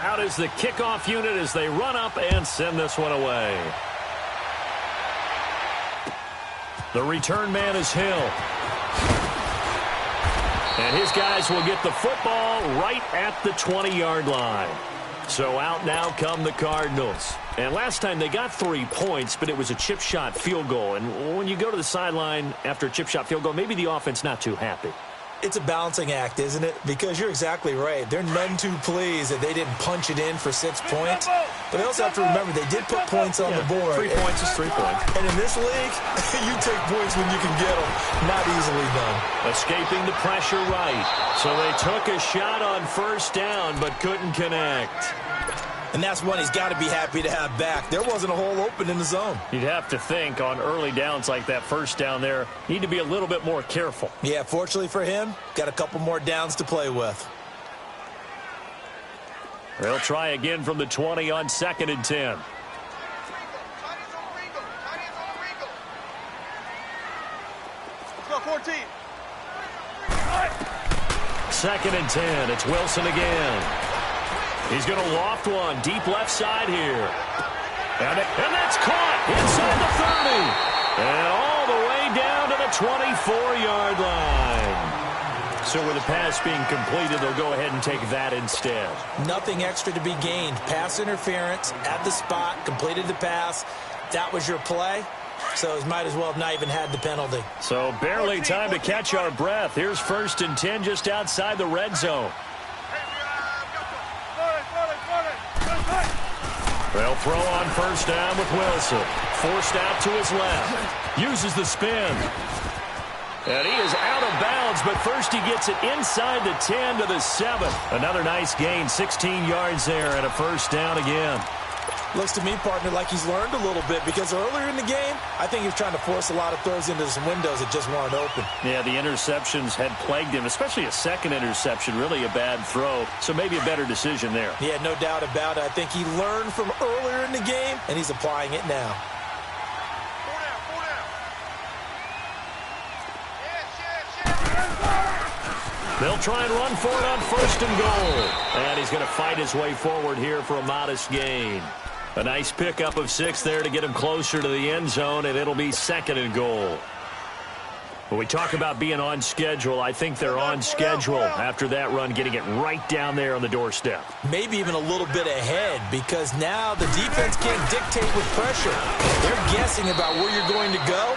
Out is the kickoff unit as they run up and send this one away. The return man is Hill. And his guys will get the football right at the 20-yard line. So out now come the Cardinals. And last time they got 3 points, but it was a chip shot field goal. And when you go to the sideline after a chip shot field goal, maybe the offense not too happy. It's a balancing act, isn't it? Because you're exactly right. They're none too pleased that they didn't punch it in for 6 points. But they also have to remember they did put points on the board. 3 points is 3 points. And in this league, you take points when you can get them. Not easily done. Escaping the pressure right. So they took a shot on first down but couldn't connect. And that's one he's got to be happy to have back. There wasn't a hole open in the zone. You'd have to think on early downs like that first down there, need to be a little bit more careful. Yeah, fortunately for him, got a couple more downs to play with. They'll try again from the 20 on 2nd and 10. Let's go, 14. 2nd and 10. It's Wilson again. He's going to loft one deep left side here. And that's caught inside the 30. And all the way down to the 24-yard line. So with the pass being completed, they'll go ahead and take that instead. Nothing extra to be gained. Pass interference at the spot, completed the pass. That was your play. So it might as well have not even had the penalty. So barely time to catch our breath. Here's 1st and 10 just outside the red zone. They'll throw on first down with Wilson. Forced out to his left. Uses the spin. And he is out of bounds, but first he gets it inside the 10 to the 7. Another nice gain, 16 yards there, and a first down again. Looks to me, partner, like he's learned a little bit because earlier in the game, I think he was trying to force a lot of throws into some windows that just weren't open. Yeah, the interceptions had plagued him, especially a second interception, really a bad throw. So maybe a better decision there. Yeah, no doubt about it. I think he learned from earlier in the game, and he's applying it now. They'll try and run for it on 1st and goal. And he's going to fight his way forward here for a modest gain. A nice pickup of 6 there to get him closer to the end zone, and it'll be 2nd and goal. When we talk about being on schedule, I think they're on schedule after that run, getting it right down there on the doorstep. Maybe even a little bit ahead because now the defense can't dictate with pressure. They're guessing about where you're going to go.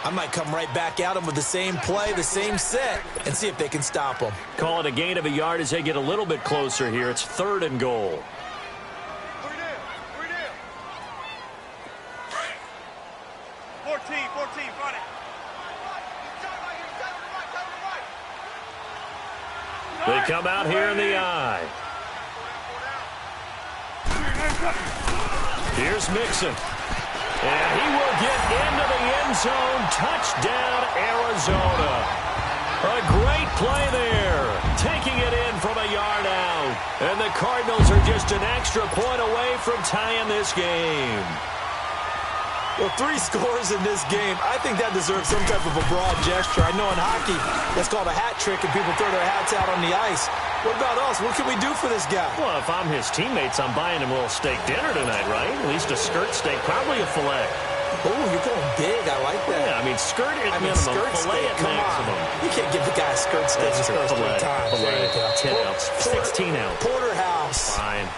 I might come right back at them with the same play, the same set, and see if they can stop them. Call it a gain of a yard as they get a little bit closer here. It's 3rd and goal. 14, front it. They come out here in the eye. Here's Mixon. And he will get into the end zone. Touchdown, Arizona. A great play there. Taking it in from a yard out. And the Cardinals are just an extra point away from tying this game. Well, 3 scores in this game. I think that deserves some type of a broad gesture. I know in hockey, that's called a hat trick, and people throw their hats out on the ice. What about us? What can we do for this guy? Well, if I'm his teammates, I'm buying him a little steak dinner tonight, right? At least a skirt steak, probably a filet. Oh, you're going big. I like that. Yeah, I mean, skirt at minimum, skirt filet steak, at come maximum. On. You can't give the guy a skirt steak his first 3 times. Filet, 10 ounce, 16 ounce. Porterhouse. Fine.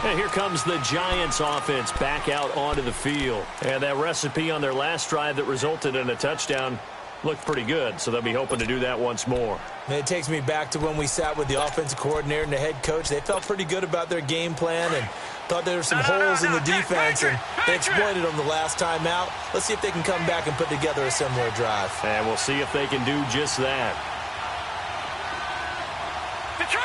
And here comes the Giants offense back out onto the field. And that recipe on their last drive that resulted in a touchdown looked pretty good, so they'll be hoping to do that once more. And it takes me back to when we sat with the offensive coordinator and the head coach. They felt pretty good about their game plan and thought there were some holes in the defense, and they exploited them the last time out. Let's see if they can come back and put together a similar drive. And we'll see if they can do just that. Detroit!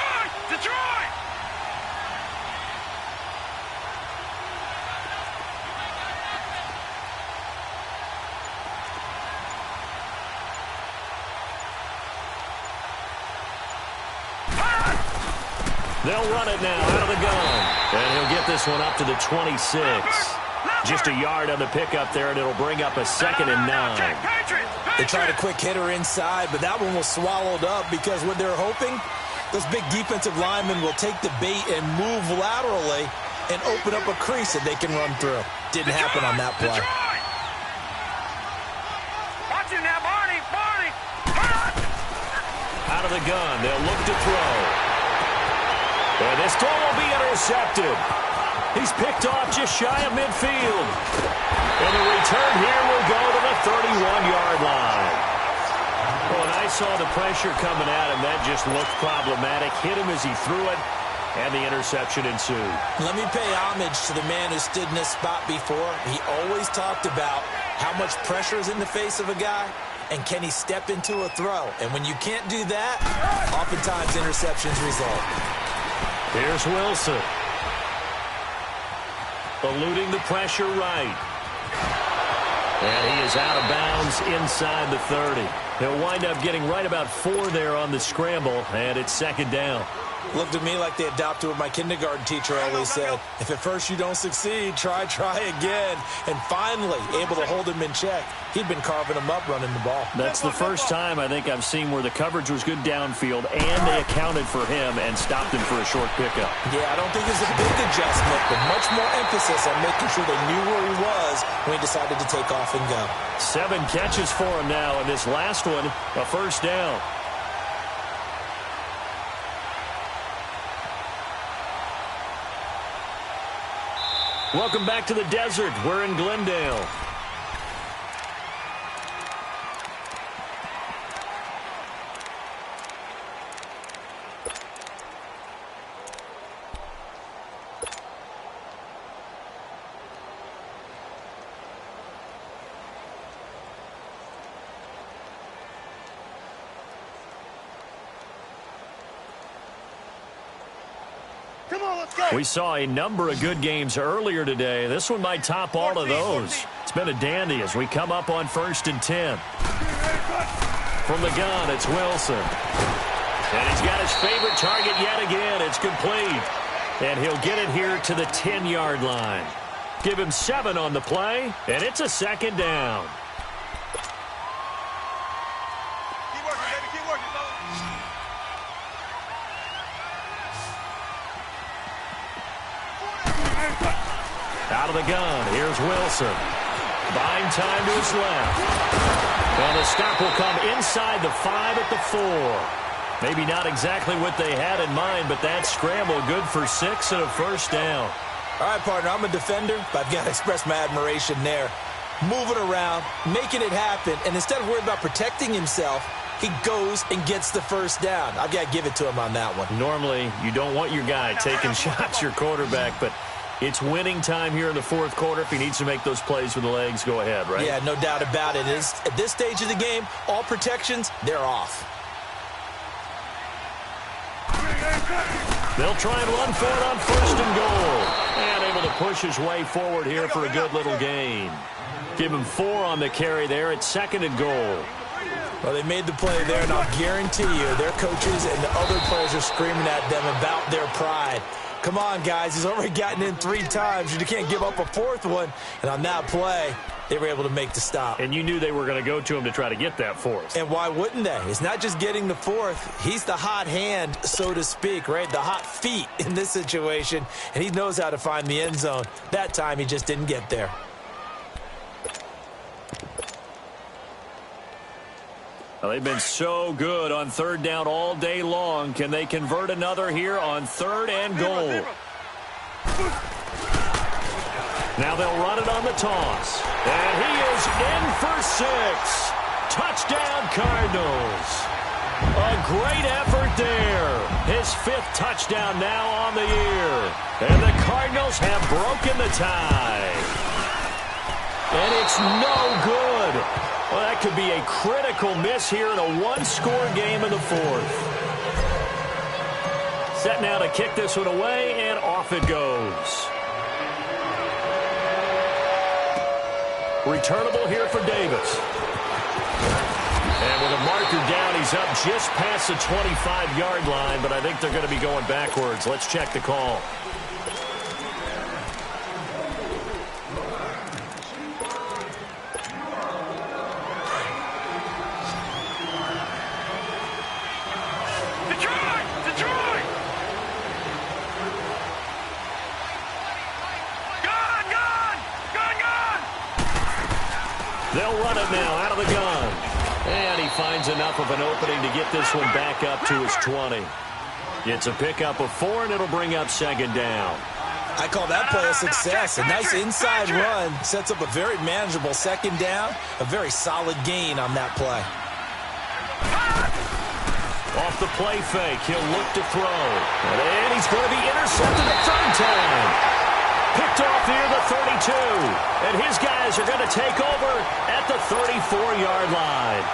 They'll run it now out of the gun. And he'll get this one up to the 26. Just a yard on the pickup there, and it'll bring up a 2nd and 9. They tried a quick hitter inside, but that one was swallowed up because what they're hoping, those big defensive linemen will take the bait and move laterally and open up a crease that they can run through. Didn't happen on that play. Watch it now, Barney. Out of the gun, they'll look to throw. And this throw will be intercepted. He's picked off just shy of midfield. And the return here will go to the 31-yard line. When I saw the pressure coming at him, that just looked problematic. Hit him as he threw it, and the interception ensued. Let me pay homage to the man who stood in this spot before. He always talked about how much pressure is in the face of a guy, and can he step into a throw. And when you can't do that, oftentimes interceptions result. Here's Wilson. Eluding the pressure right. And he is out of bounds inside the 30. He'll wind up getting right about 4 there on the scramble, and it's 2nd down. Looked at me like they adopted what my kindergarten teacher always said. If at first you don't succeed, try again. And finally, able to hold him in check. He'd been carving him up running the ball. That's the first time I think I've seen where the coverage was good downfield, and they accounted for him and stopped him for a short pickup. Yeah, I don't think it's a big adjustment, but much more emphasis on making sure they knew where he was when he decided to take off and go. 7 catches for him now, and this last one, a 1st down. Welcome back to the desert. We're in Glendale. We saw a number of good games earlier today. This one might top all of those. It's been a dandy as we come up on 1st and 10. From the gun, it's Wilson. And he's got his favorite target yet again. It's complete. And he'll get it here to the 10-yard line. Give him 7 on the play, and it's a 2nd down. Out of the gun, here's Wilson. Buying time to his left. And the stop will come inside the 5 at the 4. Maybe not exactly what they had in mind, but that scramble good for 6 and a 1st down. All right, partner, I'm a defender, but I've got to express my admiration there. Moving around, making it happen, and instead of worrying about protecting himself, he goes and gets the 1st down. I've got to give it to him on that one. Normally, you don't want your guy taking shots, your quarterback, but it's winning time here in the 4th quarter. If he needs to make those plays with the legs, go ahead, right? Yeah, no doubt about it. At this stage of the game, all protections, they're off. They'll try and run for it on 1st and goal. And able to push his way forward here for a good little gain. Give him 4 on the carry there at 2nd and goal. Well, they made the play there, and I'll guarantee you their coaches and the other players are screaming at them about their pride. Come on, guys. He's already gotten in 3 times. You can't give up a 4th one. And on that play, they were able to make the stop. And you knew they were going to go to him to try to get that 4th. And why wouldn't they? It's not just getting the 4th. He's the hot hand, so to speak, right? The hot feet in this situation. And he knows how to find the end zone. That time, he just didn't get there. Well, they've been so good on 3rd down all day long. Can they convert another here on 3rd and goal? Now they'll run it on the toss. And he is in for 6. Touchdown, Cardinals. A great effort there. His 5th touchdown now on the year. And the Cardinals have broken the tie. And it's no good. Well, that could be a critical miss here in a 1-score game in the 4th. Set now to kick this one away, and off it goes. Returnable here for Davis. And with a marker down, he's up just past the 25-yard line, but I think they're going to be going backwards. Let's check the call. He'll run it now out of the gun. And he finds enough of an opening to get this one back up to his 20. It's a pickup of 4, and it'll bring up second down. I call that play a success. A nice inside run sets up a very manageable second down. A very solid gain on that play. Off the play fake, he'll look to throw. And he's going to be intercepted a third time. Picked off near the 32. And his guys are going to take over at the 34-yard line.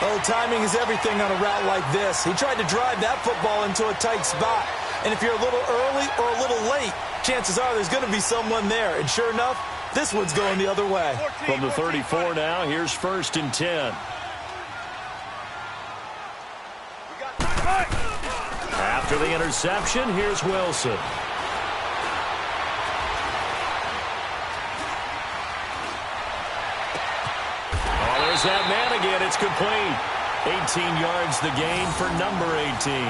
Oh, timing is everything on a route like this. He tried to drive that football into a tight spot. And if you're a little early or a little late, chances are there's going to be someone there. And sure enough, this one's going the other way. From the 34 now, here's 1st and 10. After the interception, here's Wilson. Oh, there's that man again. It's complete. 18 yards the gain for number 18.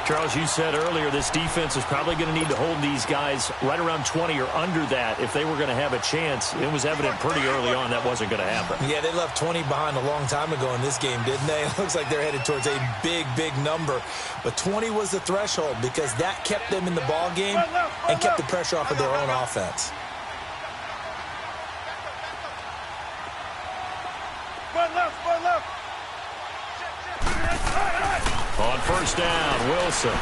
Charles, you said earlier this defense is probably going to need to hold these guys right around 20 or under that if they were going to have a chance. It was evident pretty early on that wasn't going to happen. Yeah, they left 20 behind a long time ago in this game, didn't they? It looks like they're headed towards a big, big number. But 20 was the threshold because that kept them in the ball game and kept the pressure off of their own offense. On 1st down, Wilson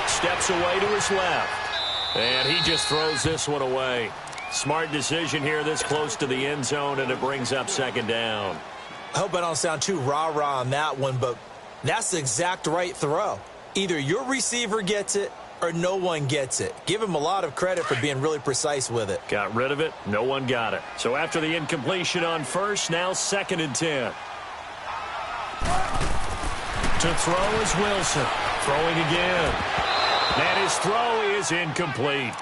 steps away to his left, and he just throws this one away. Smart decision here this close to the end zone, and it brings up second down. I hope I don't sound too rah-rah on that one, but that's the exact right throw. Either your receiver gets it or no one gets it. Give him a lot of credit for being really precise with it. Got rid of it. No one got it. So after the incompletion on 1st, now 2nd and 10. To throw is Wilson. Throwing again. And his throw is incomplete.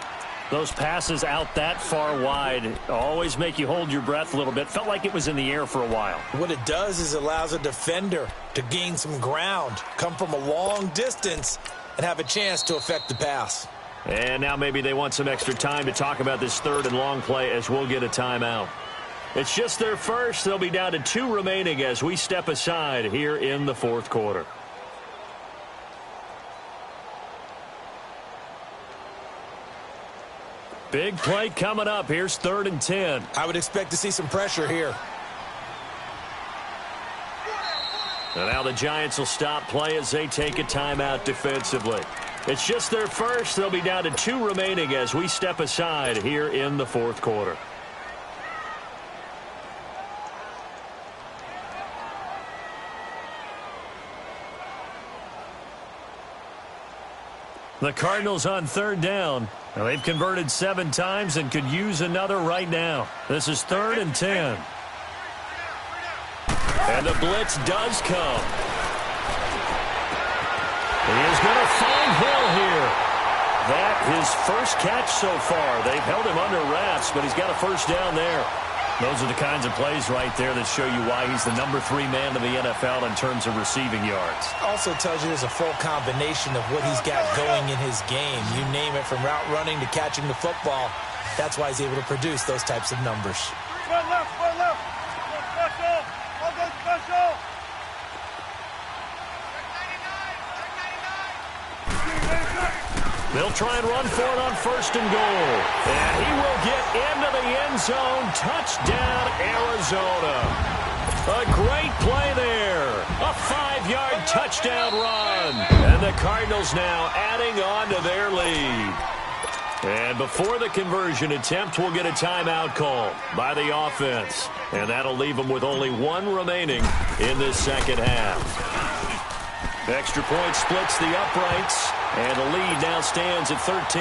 Those passes out that far wide always make you hold your breath a little bit. Felt like it was in the air for a while. What it does is it allows a defender to gain some ground, come from a long distance, and have a chance to affect the pass. And now maybe they want some extra time to talk about this 3rd and long play as we'll get a timeout. It's just their first. They'll be down to 2 remaining as we step aside here in the 4th quarter. Big play coming up. Here's 3rd and 10. I would expect to see some pressure here. And now the Giants will stop play as they take a timeout defensively. It's just their first. They'll be down to 2 remaining as we step aside here in the 4th quarter. The Cardinals on 3rd down. Now they've converted 7 times and could use another right now. This is 3rd and 10. And the blitz does come. He is going to find Hill here. That his first catch so far. They've held him under wraps, but he's got a first down there. Those are the kinds of plays right there that show you why he's the number 3 man in the NFL in terms of receiving yards. Also tells you there's a full combination of what he's got going in his game. You name it, from route running to catching the football. That's why he's able to produce those types of numbers. One left, one left. Special, all go special. They'll try and run for it on 1st and goal. And he will get into the end zone. Touchdown, Arizona. A great play there. A 5-yard touchdown run. And the Cardinals now adding on to their lead. And before the conversion attempt, we'll get a timeout call by the offense. And that'll leave them with only 1 remaining in this second half. Extra point splits the uprights, and the lead now stands at 13.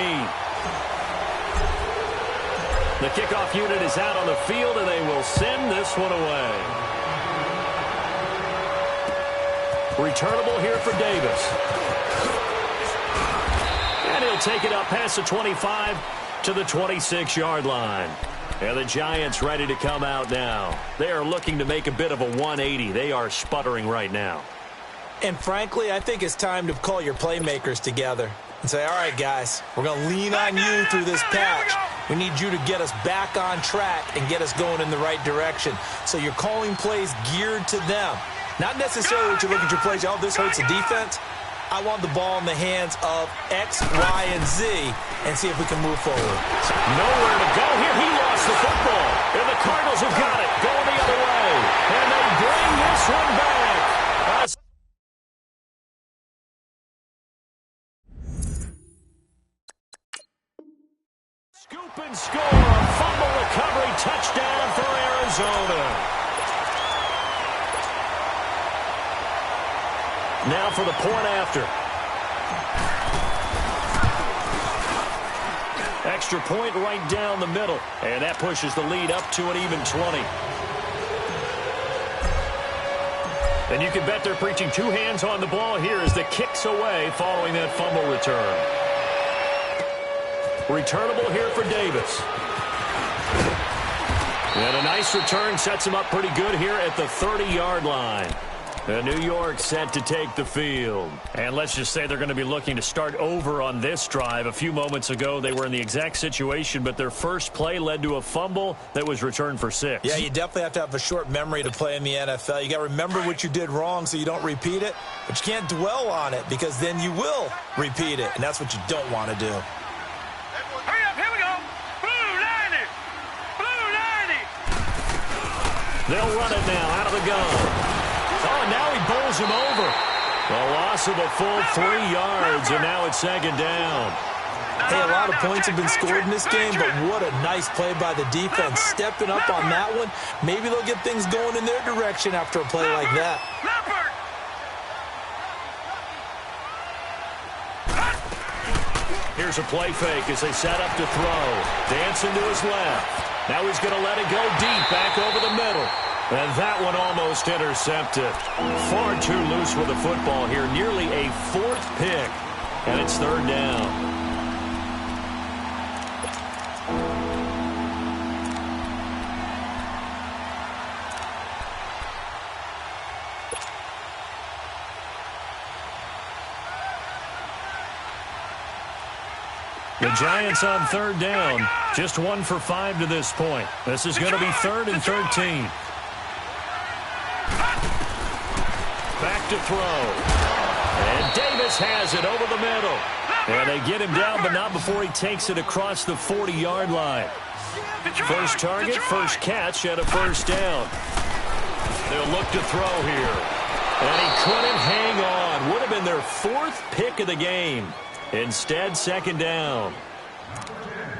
The kickoff unit is out on the field, and they will send this one away. Returnable here for Davis. And he'll take it up past the 25 to the 26-yard line. And the Giants ready to come out now. They are looking to make a bit of a 180. They are sputtering right now. And frankly, I think it's time to call your playmakers together and say, all right, guys, we're going to lean on you through this patch. We need you to get us back on track and get us going in the right direction. So you're calling plays geared to them. Not necessarily that you look at your plays, oh, this hurts the defense. I want the ball in the hands of X, Y, and Z and see if we can move forward. Nowhere to go here. He lost the football. And the Cardinals have got it. Going the other way. And they bring this one back. Scoop and score. Fumble recovery. Touchdown for Arizona. Now for the point after. Extra point right down the middle. And that pushes the lead up to an even 20. And you can bet they're preaching two hands on the ball here as the kick's away following that fumble return. Returnable here for Davis. And a nice return sets him up pretty good here at the 30-yard line. New York set to take the field. And let's just say they're going to be looking to start over on this drive. A few moments ago, they were in the exact situation, but their first play led to a fumble that was returned for 6. Yeah, you definitely have to have a short memory to play in the NFL. You got to remember what you did wrong so you don't repeat it, but you can't dwell on it because then you will repeat it, and that's what you don't want to do. Hurry up, here we go. Blue 90. Blue 90. They'll run it now out of the gun. Oh, and now he bowls him over. A loss of a full 3 yards, and now it's second down. Hey, a lot of points have been scored in this game, but what a nice play by the defense. Stepping up on that one, maybe they'll get things going in their direction after a play like that. Here's a play fake as they set up to throw. Dancing to his left. Now he's going to let it go deep back over the middle. And that one almost intercepted. Far too loose with the football here. Nearly a 4th pick. And it's 3rd down. The Giants on 3rd down. Just 1 for 5 to this point. This is going to be 3rd and 13. Back to throw. And Davis has it over the middle. And they get him down, but not before he takes it across the 40-yard line. First target, first catch, and a first down. They'll look to throw here. And he couldn't hang on. Would have been their 4th pick of the game. Instead, second down.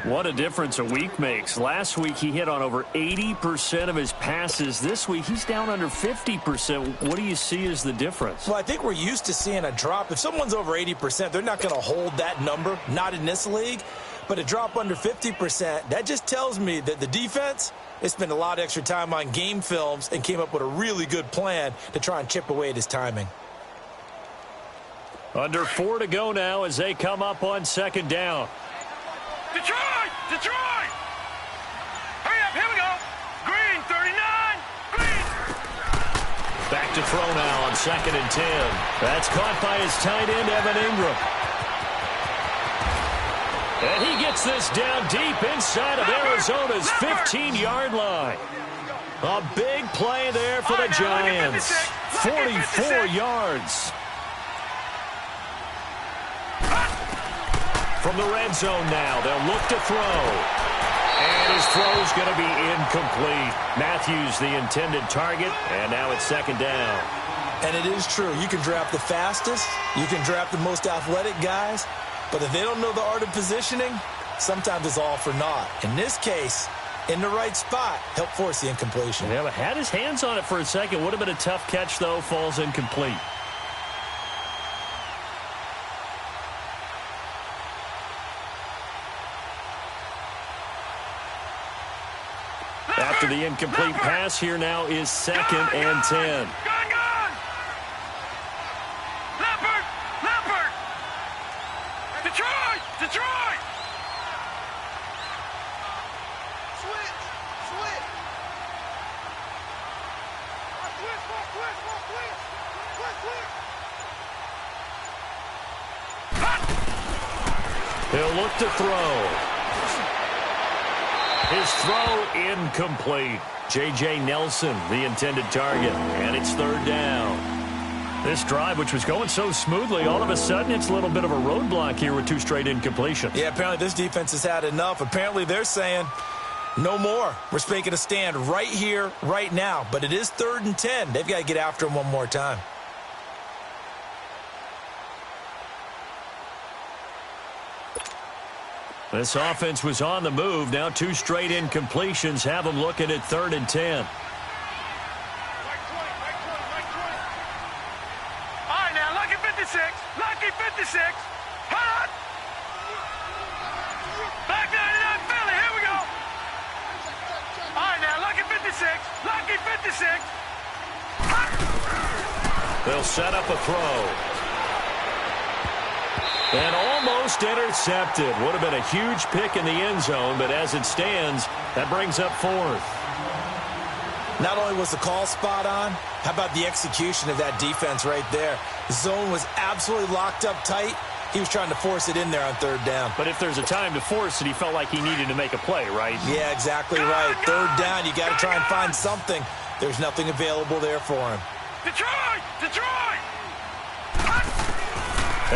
What a difference a week makes. Last week, he hit on over 80% of his passes. This week, he's down under 50%. What do you see as the difference? Well, I think we're used to seeing a drop. If someone's over 80%, they're not going to hold that number, not in this league. But a drop under 50%, that just tells me that the defense, they spent a lot of extra time on game films and came up with a really good plan to try and chip away at his timing. Under 4 to go now as they come up on second down. Detroit! Detroit! Hurry up, here we go. Green, 39. Green. Back to throw now on 2nd and 10. That's caught by his tight end, Evan Ingram. And he gets this down deep inside of Arizona's 15-yard line. A big play there for the Giants. 44 yards. From the red zone now, they'll look to throw. And his throw's going to be incomplete. Matthews, the intended target, and now it's second down. And it is true. You can draft the fastest. You can draft the most athletic guys. But if they don't know the art of positioning, sometimes it's all for naught. In this case, in the right spot, help force the incompletion. Yeah, but had his hands on it for a second. Would have been a tough catch, though. Falls incomplete. After the incomplete pass, here now is 2nd and 10. Gun! Leopard! Detroit! Switch! He'll look to throw. His throw incomplete. J.J. Nelson, the intended target, and it's third down. This drive, which was going so smoothly, all of a sudden it's a little bit of a roadblock here with 2 straight incompletions. Yeah, apparently this defense has had enough. Apparently they're saying, no more. We're making a stand right here, right now. But it is 3rd and 10. They've got to get after him one more time. This offense was on the move. Now 2 straight incompletions have them looking at 3rd and 10. Lucky 56. Hot. Back 99 Philly. Here we go. All right, now, Lucky 56. Lucky 56. Hot. They'll set up a throw. And almost intercepted. Would have been a huge pick in the end zone, but as it stands, that brings up 4th. Not only was the call spot on, how about the execution of that defense right there? The zone was absolutely locked up tight. He was trying to force it in there on 3rd down. But if there's a time to force it, he felt like he needed to make a play, right? Yeah, exactly right. 3rd down, you got to try and find something. There's nothing available there for him. Detroit! Detroit!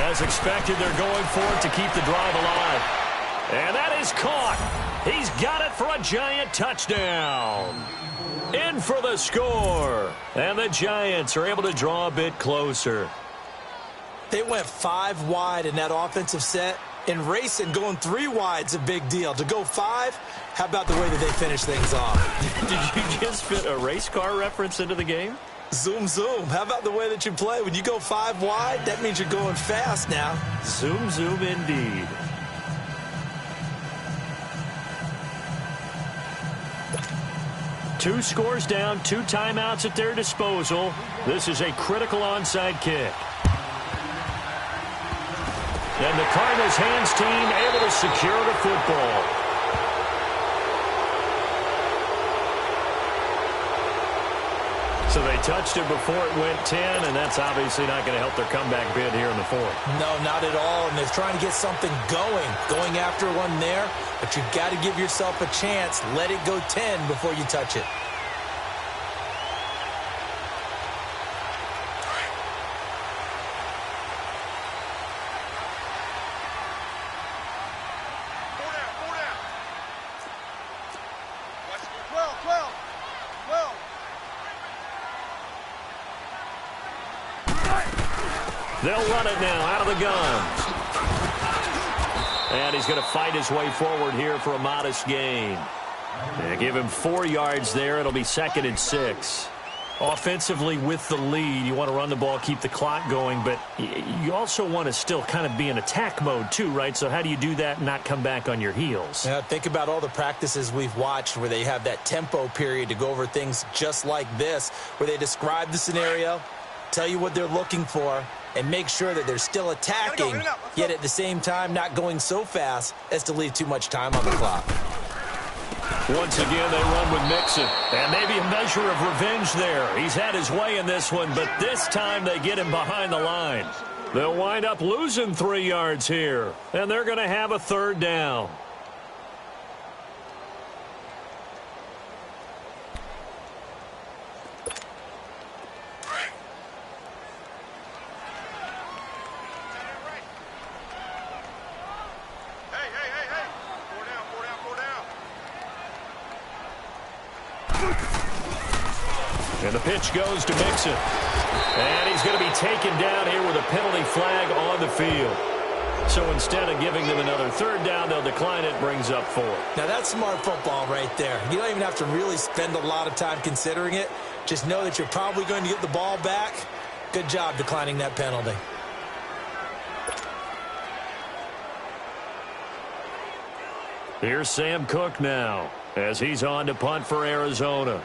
As expected, they're going for it to keep the drive alive. And that is caught. He's got it for a Giant touchdown. In for the score. And the Giants are able to draw a bit closer. They went 5 wide in that offensive set. And racing, going 3 wide's a big deal. To go 5, how about the way that they finish things off? Did you just fit a race car reference into the game? Zoom, zoom. How about the way that you play? When you go 5 wide, that means you're going fast now. Zoom, zoom indeed. Two scores down, 2 timeouts at their disposal. This is a critical onside kick. And the Cardinals hands team able to secure the football. So they touched it before it went 10, and that's obviously not going to help their comeback bid here in the 4th. No, not at all, and they're trying to get something going after one there, but you've got to give yourself a chance. Let it go 10 before you touch it. They'll run it now out of the gun. And he's going to fight his way forward here for a modest gain. They give him 4 yards there. It'll be 2nd and 6. Offensively with the lead, you want to run the ball, keep the clock going, but you also want to still kind of be in attack mode too, right? So how do you do that and not come back on your heels? Yeah, think about all the practices we've watched where they have that tempo period to go over things just like this, where they describe the scenario, tell you what they're looking for, and make sure that they're still attacking, yet at the same time not going so fast as to leave too much time on the clock. Once again, they run with Mixon. And maybe a measure of revenge there. He's had his way in this one, but this time they get him behind the line. They'll wind up losing 3 yards here, and they're going to have a 3rd down. And the pitch goes to Mixon. And he's going to be taken down here with a penalty flag on the field. So instead of giving them another 3rd down, they'll decline it, brings up 4. Now that's smart football right there. You don't even have to really spend a lot of time considering it. Just know that you're probably going to get the ball back. Good job declining that penalty. Here's Sam Cook now as he's on to punt for Arizona.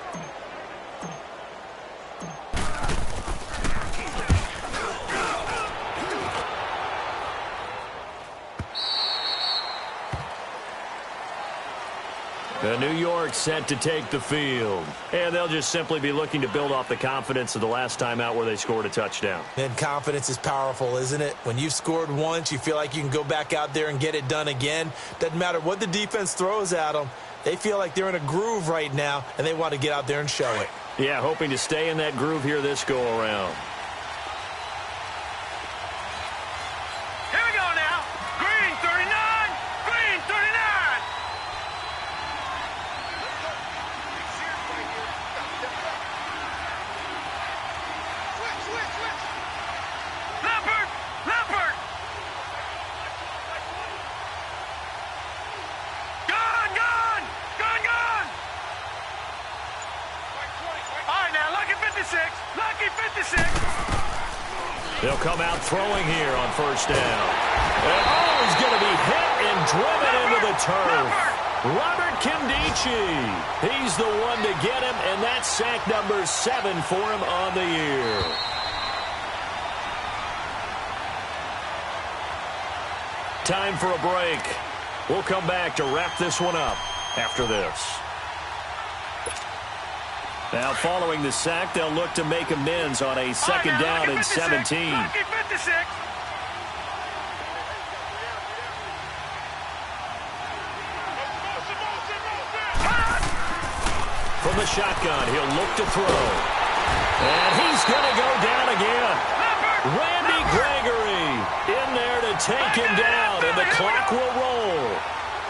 And New York set to take the field. And they'll just simply be looking to build off the confidence of the last time out where they scored a touchdown. And confidence is powerful, isn't it? When you've scored once, you feel like you can go back out there and get it done again. Doesn't matter what the defense throws at them. They feel like they're in a groove right now, and they want to get out there and show it. Yeah, hoping to stay in that groove here this go-around. Here we go now. Green 39. Green 39. Switch. Leopard. Gun. All right, now, lucky 56. Lucky 56. They'll come out throwing here on first down. And he's going to be hit and driven into the turf. Robert Kindici. He's the one to get him, and that's sack number 7 for him on the year. Time for a break. We'll come back to wrap this one up after this. Now, following the sack, they'll look to make amends on a second down and 17. Lucky 56. From the shotgun, he'll look to throw. And he's going to go down again. Randy Gregory in there to take him down, and the clock will roll.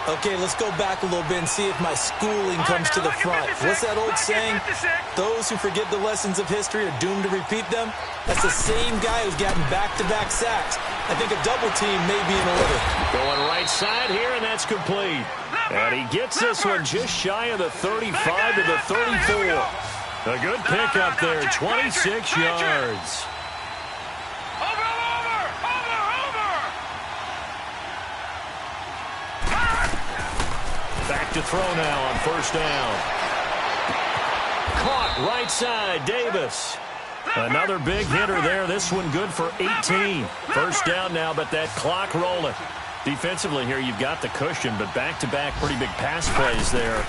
Okay, let's go back a little bit and see if my schooling comes to the front. What's that old saying? Those who forget the lessons of history are doomed to repeat them. That's the same guy who's gotten back-to-back sacks. I think a double team may be in order. Going right side here, and that's complete. And he gets this one just shy of the 35 to the 34. A good pickup there, 26 yards. Over. Back to throw now on first down. Caught right side, Davis. Another big hitter there. This one good for 18. First down now, but that clock rolling. Defensively here, you've got the cushion, but back-to-back pretty big pass plays there.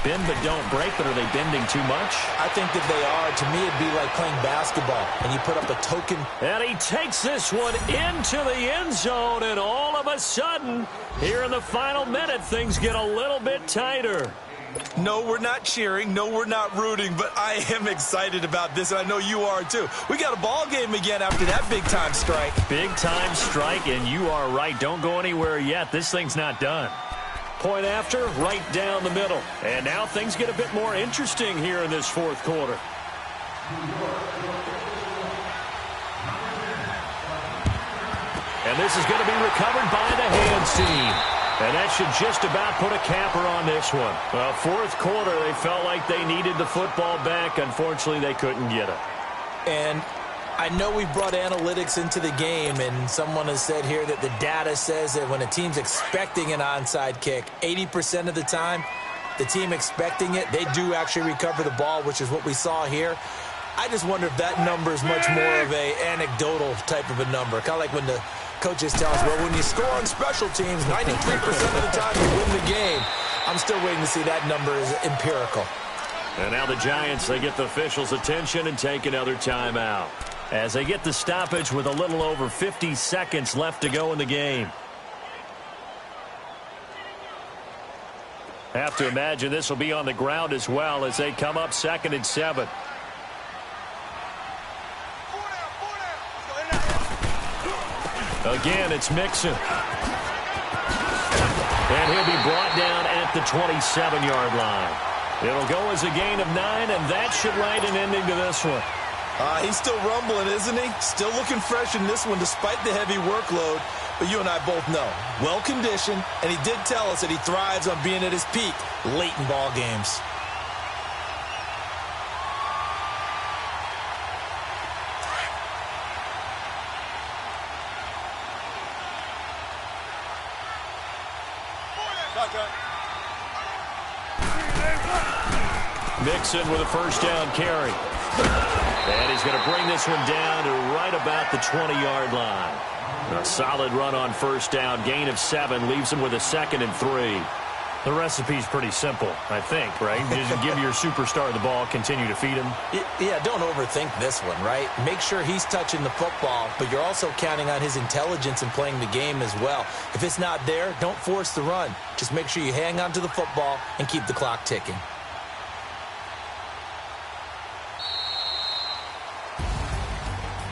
Bend but don't break, but are they bending too much? I think that they are. To me, it'd be like playing basketball, and you put up a token. And he takes this one into the end zone, and all of a sudden, here in the final minute, things get a little bit tighter. No, we're not cheering. No, we're not rooting, but I am excited about this, and I know you are too. We got a ball game again after that big-time strike. Big-time strike, and you are right. Don't go anywhere yet. This thing's not done. Point after, right down the middle. And now things get a bit more interesting here in this fourth quarter. And this is going to be recovered by the hands team. And that should just about put a capper on this one. Well, fourth quarter, they felt like they needed the football back. Unfortunately, they couldn't get it. And I know we brought analytics into the game, and someone has said here that the data says that when a team's expecting an onside kick, 80% of the time, the team expecting it, they do actually recover the ball, which is what we saw here. I just wonder if that number is much more of a anecdotal type of a number. Kind of like when the coaches tell us, well, when you score on special teams, 93% of the time you win the game. I'm still waiting to see that number is empirical. And now the Giants, they get the officials' attention and take another timeout as they get the stoppage with a little over 50 seconds left to go in the game. Have to imagine this will be on the ground as well as they come up 2nd and 7. Again, it's Mixon. And he'll be brought down at the 27-yard line. It'll go as a gain of 9, and that should write an ending to this one. He's still rumbling, isn't he? Still looking fresh in this one despite the heavy workload. But you and I both know, well-conditioned, and he did tell us that he thrives on being at his peak late in ball games. Mixon with a first down carry. And he's going to bring this one down to right about the 20-yard line. A solid run on first down. Gain of 7 leaves him with a 2nd and 3. The recipe's pretty simple, I think, right? Just give your superstar the ball, continue to feed him. Yeah, don't overthink this one, right? Make sure he's touching the football, but you're also counting on his intelligence in playing the game as well. If it's not there, don't force the run. Just make sure you hang on to the football and keep the clock ticking.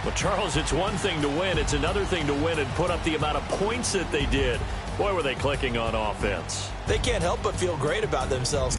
Well, Charles, it's one thing to win. It's another thing to win and put up the amount of points that they did. Boy, were they clicking on offense. They can't help but feel great about themselves.